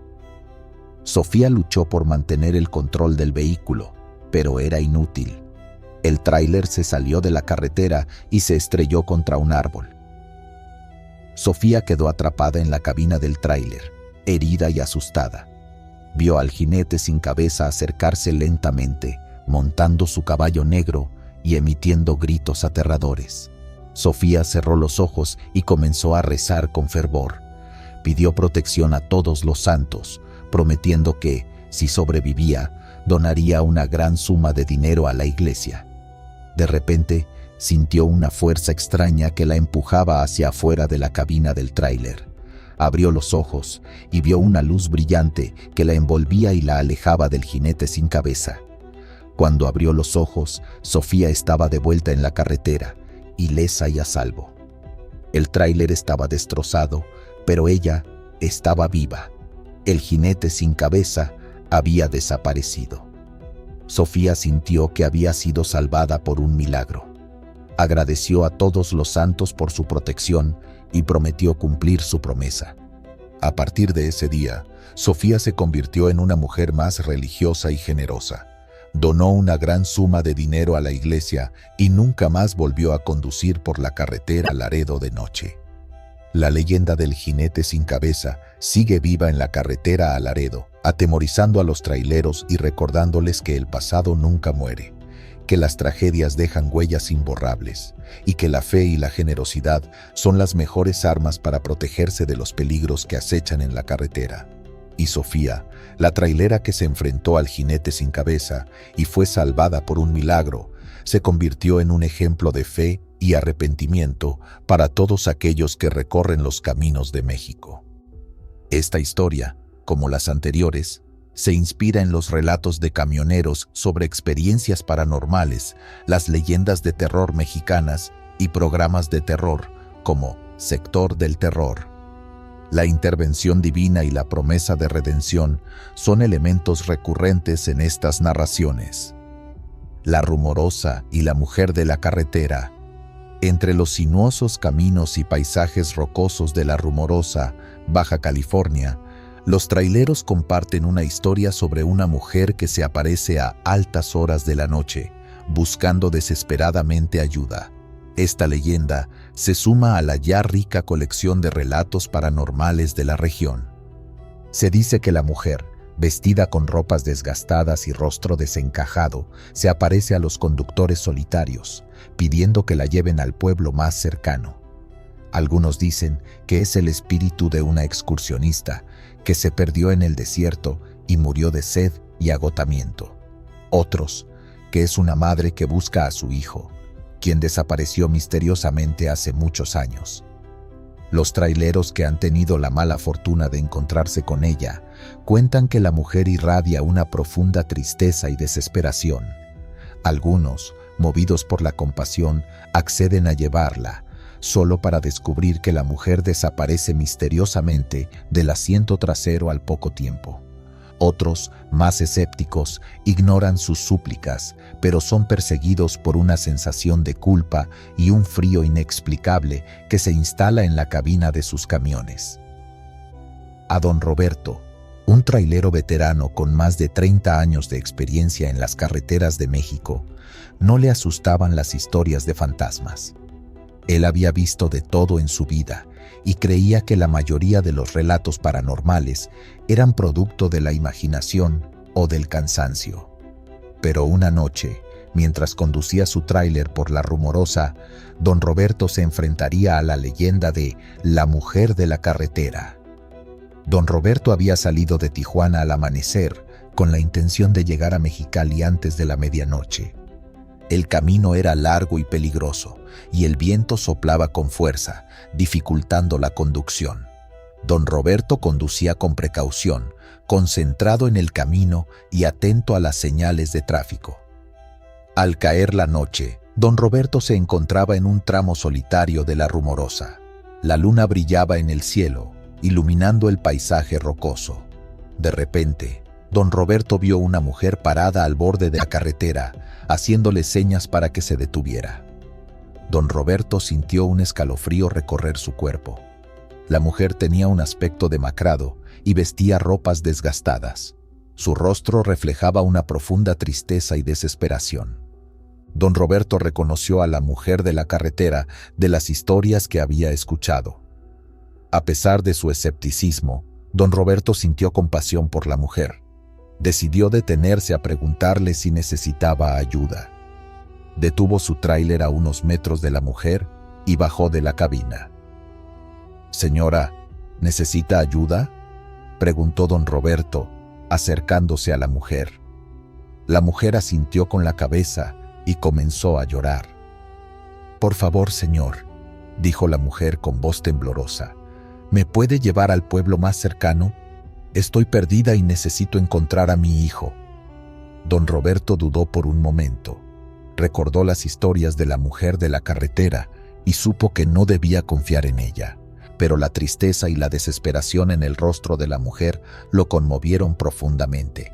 Speaker 1: Sofía luchó por mantener el control del vehículo, pero era inútil. El tráiler se salió de la carretera y se estrelló contra un árbol. Sofía quedó atrapada en la cabina del tráiler, herida y asustada. Vio al jinete sin cabeza acercarse lentamente, montando su caballo negro y emitiendo gritos aterradores. Sofía cerró los ojos y comenzó a rezar con fervor. Pidió protección a todos los santos, prometiendo que, si sobrevivía, donaría una gran suma de dinero a la iglesia. De repente, sintió una fuerza extraña que la empujaba hacia afuera de la cabina del tráiler. Abrió los ojos y vio una luz brillante que la envolvía y la alejaba del jinete sin cabeza. Cuando abrió los ojos, Sofía estaba de vuelta en la carretera, ilesa y a salvo. El tráiler estaba destrozado, pero ella estaba viva. El jinete sin cabeza había desaparecido. Sofía sintió que había sido salvada por un milagro. Agradeció a todos los santos por su protección y prometió cumplir su promesa. A partir de ese día, Sofía se convirtió en una mujer más religiosa y generosa. Donó una gran suma de dinero a la iglesia y nunca más volvió a conducir por la carretera a Laredo de noche. La leyenda del jinete sin cabeza sigue viva en la carretera a Laredo, atemorizando a los traileros y recordándoles que el pasado nunca muere, que las tragedias dejan huellas imborrables y que la fe y la generosidad son las mejores armas para protegerse de los peligros que acechan en la carretera. Y Sofía, la trailera que se enfrentó al jinete sin cabeza y fue salvada por un milagro, se convirtió en un ejemplo de fe y arrepentimiento para todos aquellos que recorren los caminos de México. Esta historia, como las anteriores, se inspira en los relatos de camioneros sobre experiencias paranormales, las leyendas de terror mexicanas y programas de terror como Sector del Terror. La intervención divina y la promesa de redención son elementos recurrentes en estas narraciones. La rumorosa y la mujer de la carretera. Entre los sinuosos caminos y paisajes rocosos de La Rumorosa, Baja California, los traileros comparten una historia sobre una mujer que se aparece a altas horas de la noche, buscando desesperadamente ayuda. Esta leyenda se suma a la ya rica colección de relatos paranormales de la región. Se dice que la mujer, vestida con ropas desgastadas y rostro desencajado, se aparece a los conductores solitarios, pidiendo que la lleven al pueblo más cercano. Algunos dicen que es el espíritu de una excursionista que se perdió en el desierto y murió de sed y agotamiento. Otros, que es una madre que busca a su hijo, quien desapareció misteriosamente hace muchos años. Los traileros que han tenido la mala fortuna de encontrarse con ella cuentan que la mujer irradia una profunda tristeza y desesperación. Algunos, movidos por la compasión, acceden a llevarla, solo para descubrir que la mujer desaparece misteriosamente del asiento trasero al poco tiempo. Otros, más escépticos, ignoran sus súplicas, pero son perseguidos por una sensación de culpa y un frío inexplicable que se instala en la cabina de sus camiones. A don Roberto, un trailero veterano con más de 30 años de experiencia en las carreteras de México, no le asustaban las historias de fantasmas. Él había visto de todo en su vida y creía que la mayoría de los relatos paranormales eran producto de la imaginación o del cansancio. Pero una noche, mientras conducía su tráiler por La Rumorosa, don Roberto se enfrentaría a la leyenda de la mujer de la carretera. Don Roberto había salido de Tijuana al amanecer con la intención de llegar a Mexicali antes de la medianoche. El camino era largo y peligroso, y el viento soplaba con fuerza, dificultando la conducción. Don Roberto conducía con precaución, concentrado en el camino y atento a las señales de tráfico. Al caer la noche, don Roberto se encontraba en un tramo solitario de La Rumorosa. La luna brillaba en el cielo, iluminando el paisaje rocoso. De repente, don Roberto vio una mujer parada al borde de la carretera, haciéndole señas para que se detuviera. Don Roberto sintió un escalofrío recorrer su cuerpo. La mujer tenía un aspecto demacrado y vestía ropas desgastadas. Su rostro reflejaba una profunda tristeza y desesperación. Don Roberto reconoció a la mujer de la carretera de las historias que había escuchado. A pesar de su escepticismo, don Roberto sintió compasión por la mujer. Decidió detenerse a preguntarle si necesitaba ayuda. Detuvo su tráiler a unos metros de la mujer y bajó de la cabina. «Señora, ¿necesita ayuda?», preguntó don Roberto, acercándose a la mujer. La mujer asintió con la cabeza y comenzó a llorar. «Por favor, señor», dijo la mujer con voz temblorosa, «¿me puede llevar al pueblo más cercano? Estoy perdida y necesito encontrar a mi hijo». Don Roberto dudó por un momento. Recordó las historias de la mujer de la carretera y supo que no debía confiar en ella, pero la tristeza y la desesperación en el rostro de la mujer lo conmovieron profundamente.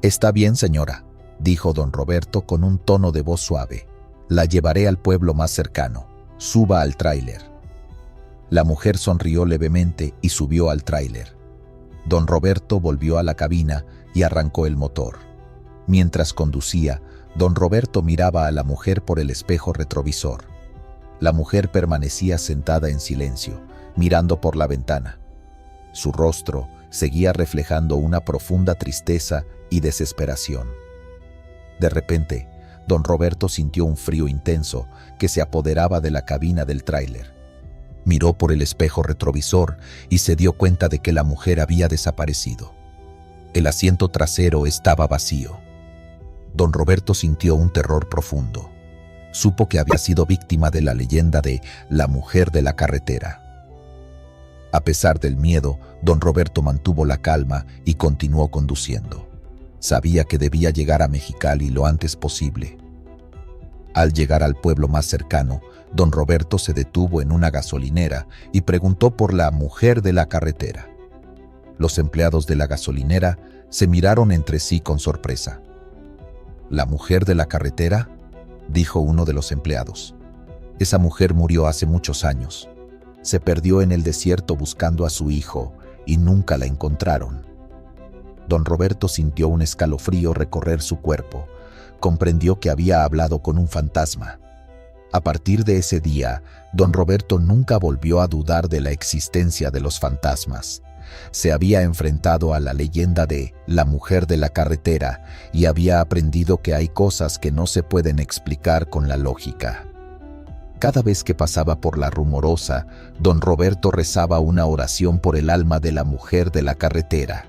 Speaker 1: «Está bien, señora», dijo don Roberto con un tono de voz suave. «La llevaré al pueblo más cercano. Suba al tráiler». La mujer sonrió levemente y subió al tráiler. Don Roberto volvió a la cabina y arrancó el motor. Mientras conducía, don Roberto miraba a la mujer por el espejo retrovisor. La mujer permanecía sentada en silencio, mirando por la ventana. Su rostro seguía reflejando una profunda tristeza y desesperación. De repente, don Roberto sintió un frío intenso que se apoderaba de la cabina del tráiler. Miró por el espejo retrovisor y se dio cuenta de que la mujer había desaparecido. El asiento trasero estaba vacío. Don Roberto sintió un terror profundo. Supo que había sido víctima de la leyenda de la mujer de la carretera. A pesar del miedo, don Roberto mantuvo la calma y continuó conduciendo. Sabía que debía llegar a Mexicali lo antes posible. Al llegar al pueblo más cercano, don Roberto se detuvo en una gasolinera y preguntó por la mujer de la carretera. Los empleados de la gasolinera se miraron entre sí con sorpresa. ¿La mujer de la carretera?, dijo uno de los empleados. Esa mujer murió hace muchos años. Se perdió en el desierto buscando a su hijo y nunca la encontraron. Don Roberto sintió un escalofrío recorrer su cuerpo. Comprendió que había hablado con un fantasma. A partir de ese día, don Roberto nunca volvió a dudar de la existencia de los fantasmas. Se había enfrentado a la leyenda de la mujer de la carretera y había aprendido que hay cosas que no se pueden explicar con la lógica. Cada vez que pasaba por la Rumorosa, don Roberto rezaba una oración por el alma de la mujer de la carretera.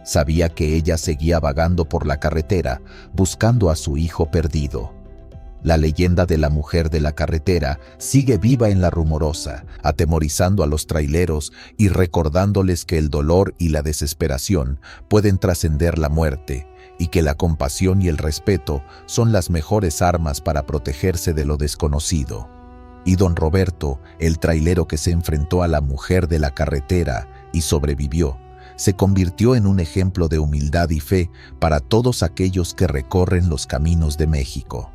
Speaker 1: Sabía que ella seguía vagando por la carretera, buscando a su hijo perdido. La leyenda de la mujer de la carretera sigue viva en la Rumorosa, atemorizando a los traileros y recordándoles que el dolor y la desesperación pueden trascender la muerte y que la compasión y el respeto son las mejores armas para protegerse de lo desconocido. Y don Roberto, el trailero que se enfrentó a la mujer de la carretera y sobrevivió, se convirtió en un ejemplo de humildad y fe para todos aquellos que recorren los caminos de México.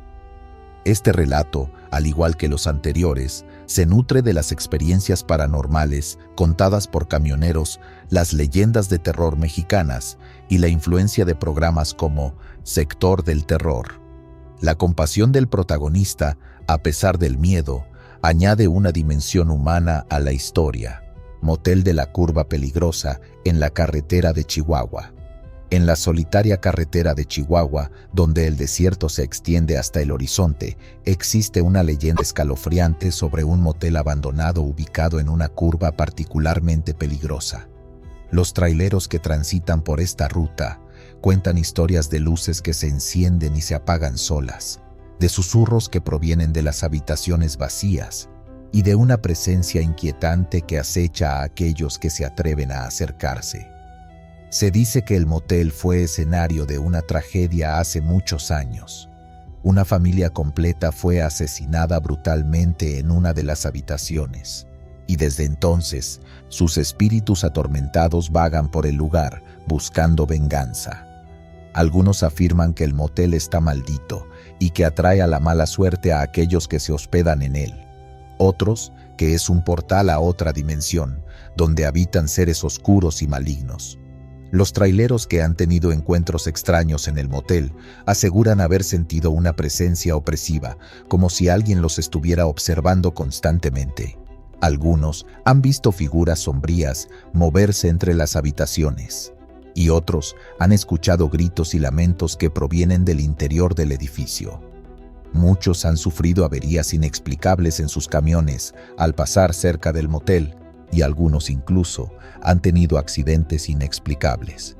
Speaker 1: Este relato, al igual que los anteriores, se nutre de las experiencias paranormales contadas por camioneros, las leyendas de terror mexicanas y la influencia de programas como Sector del Terror. La compasión del protagonista, a pesar del miedo, añade una dimensión humana a la historia. Motel de la Curva Peligrosa en la carretera de Chihuahua. En la solitaria carretera de Chihuahua, donde el desierto se extiende hasta el horizonte, existe una leyenda escalofriante sobre un motel abandonado ubicado en una curva particularmente peligrosa. Los traileros que transitan por esta ruta cuentan historias de luces que se encienden y se apagan solas, de susurros que provienen de las habitaciones vacías, y de una presencia inquietante que acecha a aquellos que se atreven a acercarse. Se dice que el motel fue escenario de una tragedia hace muchos años. Una familia completa fue asesinada brutalmente en una de las habitaciones, y desde entonces sus espíritus atormentados vagan por el lugar buscando venganza. Algunos afirman que el motel está maldito y que atrae a la mala suerte a aquellos que se hospedan en él. Otros, que es un portal a otra dimensión, donde habitan seres oscuros y malignos. Los traileros que han tenido encuentros extraños en el motel aseguran haber sentido una presencia opresiva, como si alguien los estuviera observando constantemente. Algunos han visto figuras sombrías moverse entre las habitaciones, y otros han escuchado gritos y lamentos que provienen del interior del edificio. Muchos han sufrido averías inexplicables en sus camiones al pasar cerca del motel, y algunos incluso han tenido accidentes inexplicables.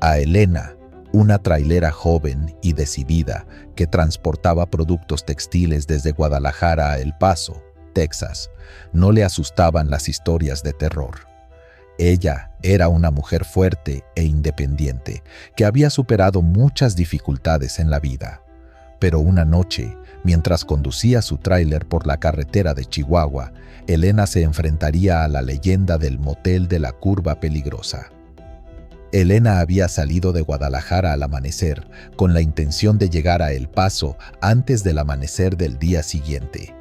Speaker 1: A Elena, una trailera joven y decidida que transportaba productos textiles desde Guadalajara a El Paso, Texas, no le asustaban las historias de terror. Ella era una mujer fuerte e independiente que había superado muchas dificultades en la vida. Pero una noche, mientras conducía su tráiler por la carretera de Chihuahua, Elena se enfrentaría a la leyenda del motel de la Curva Peligrosa. Elena había salido de Guadalajara al amanecer, con la intención de llegar a El Paso antes del amanecer del día siguiente.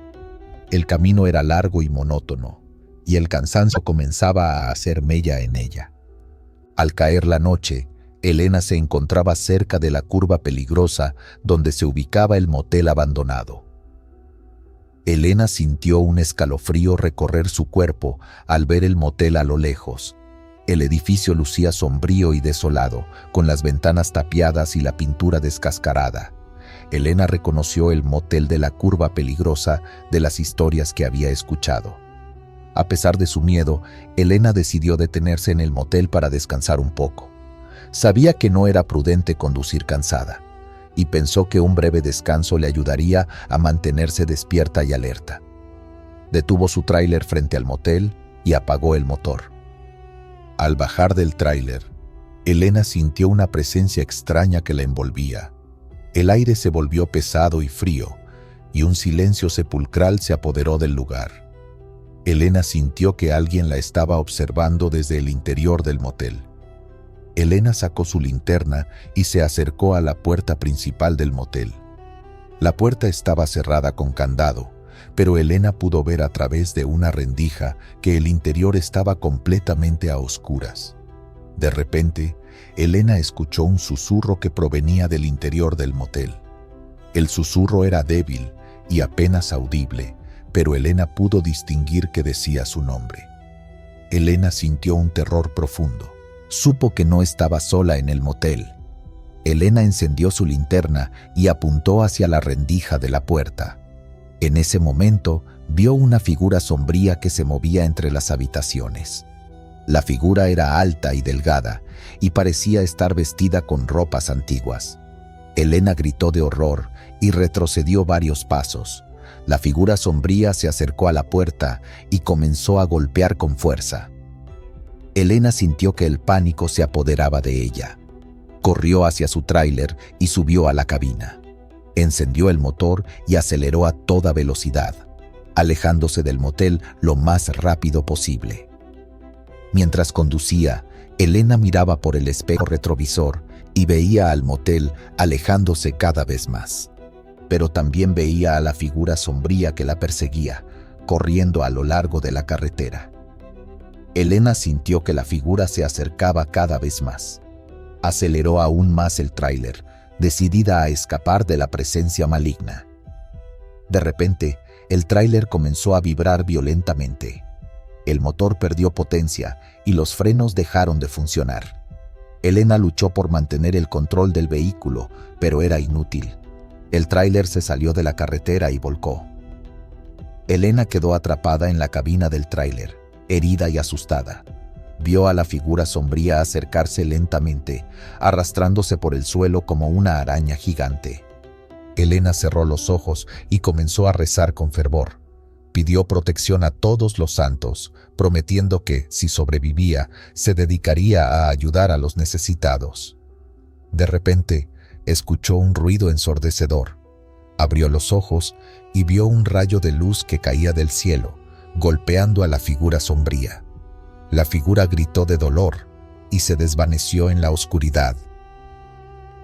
Speaker 1: El camino era largo y monótono, y el cansancio comenzaba a hacer mella en ella. Al caer la noche, Elena se encontraba cerca de la Curva Peligrosa donde se ubicaba el motel abandonado. Elena sintió un escalofrío recorrer su cuerpo al ver el motel a lo lejos. El edificio lucía sombrío y desolado, con las ventanas tapiadas y la pintura descascarada. Elena reconoció el motel de la Curva Peligrosa de las historias que había escuchado. A pesar de su miedo, Elena decidió detenerse en el motel para descansar un poco. Sabía que no era prudente conducir cansada, y pensó que un breve descanso le ayudaría a mantenerse despierta y alerta. Detuvo su tráiler frente al motel y apagó el motor. Al bajar del tráiler, Elena sintió una presencia extraña que la envolvía. El aire se volvió pesado y frío, y un silencio sepulcral se apoderó del lugar. Elena sintió que alguien la estaba observando desde el interior del motel. Elena sacó su linterna y se acercó a la puerta principal del motel. La puerta estaba cerrada con candado, pero Elena pudo ver a través de una rendija que el interior estaba completamente a oscuras. De repente, Elena escuchó un susurro que provenía del interior del motel. El susurro era débil y apenas audible, pero Elena pudo distinguir que decía su nombre. Elena sintió un terror profundo. Supo que no estaba sola en el motel. Elena encendió su linterna y apuntó hacia la rendija de la puerta. En ese momento, vio una figura sombría que se movía entre las habitaciones. La figura era alta y delgada, y parecía estar vestida con ropas antiguas. Elena gritó de horror y retrocedió varios pasos. La figura sombría se acercó a la puerta y comenzó a golpear con fuerza. Elena sintió que el pánico se apoderaba de ella. Corrió hacia su tráiler y subió a la cabina. Encendió el motor y aceleró a toda velocidad, alejándose del motel lo más rápido posible. Mientras conducía, Elena miraba por el espejo retrovisor y veía al motel alejándose cada vez más. Pero también veía a la figura sombría que la perseguía, corriendo a lo largo de la carretera. Elena sintió que la figura se acercaba cada vez más. Aceleró aún más el tráiler, decidida a escapar de la presencia maligna. De repente, el tráiler comenzó a vibrar violentamente. El motor perdió potencia y los frenos dejaron de funcionar. Elena luchó por mantener el control del vehículo, pero era inútil. El tráiler se salió de la carretera y volcó. Elena quedó atrapada en la cabina del tráiler, herida y asustada. Vio a la figura sombría acercarse lentamente, arrastrándose por el suelo como una araña gigante. Elena cerró los ojos y comenzó a rezar con fervor. Pidió protección a todos los santos, prometiendo que, si sobrevivía, se dedicaría a ayudar a los necesitados. De repente, escuchó un ruido ensordecedor. Abrió los ojos y vio un rayo de luz que caía del cielo, golpeando a la figura sombría. La figura gritó de dolor y se desvaneció en la oscuridad.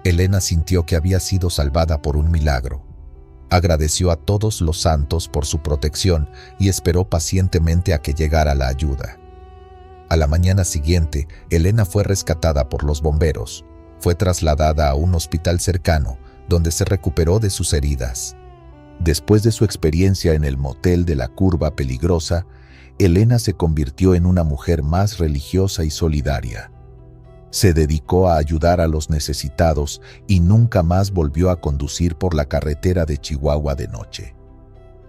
Speaker 1: Elena sintió que había sido salvada por un milagro. Agradeció a todos los santos por su protección y esperó pacientemente a que llegara la ayuda. A la mañana siguiente, Elena fue rescatada por los bomberos. Fue trasladada a un hospital cercano, donde se recuperó de sus heridas. Después de su experiencia en el motel de la Curva Peligrosa, Elena se convirtió en una mujer más religiosa y solidaria. Se dedicó a ayudar a los necesitados y nunca más volvió a conducir por la carretera de Chihuahua de noche.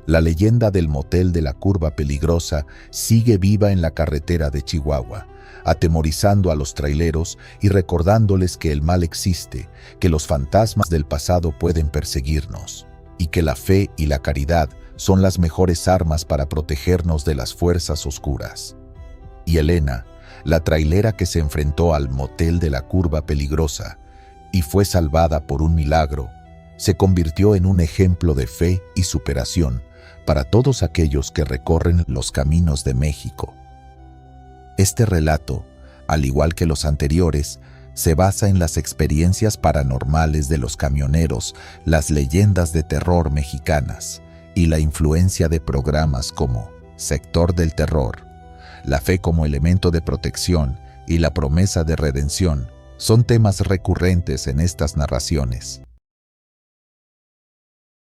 Speaker 1: La leyenda del motel de la Curva Peligrosa sigue viva en la carretera de Chihuahua, atemorizando a los traileros y recordándoles que el mal existe, que los fantasmas del pasado pueden perseguirnos, y que la fe y la caridad son las mejores armas para protegernos de las fuerzas oscuras. Y Elena, la trailera que se enfrentó al motel de la Curva Peligrosa y fue salvada por un milagro, se convirtió en un ejemplo de fe y superación para todos aquellos que recorren los caminos de México. Este relato, al igual que los anteriores, se basa en las experiencias paranormales de los camioneros, las leyendas de terror mexicanas y la influencia de programas como Sector del Terror. La fe como elemento de protección y la promesa de redención son temas recurrentes en estas narraciones.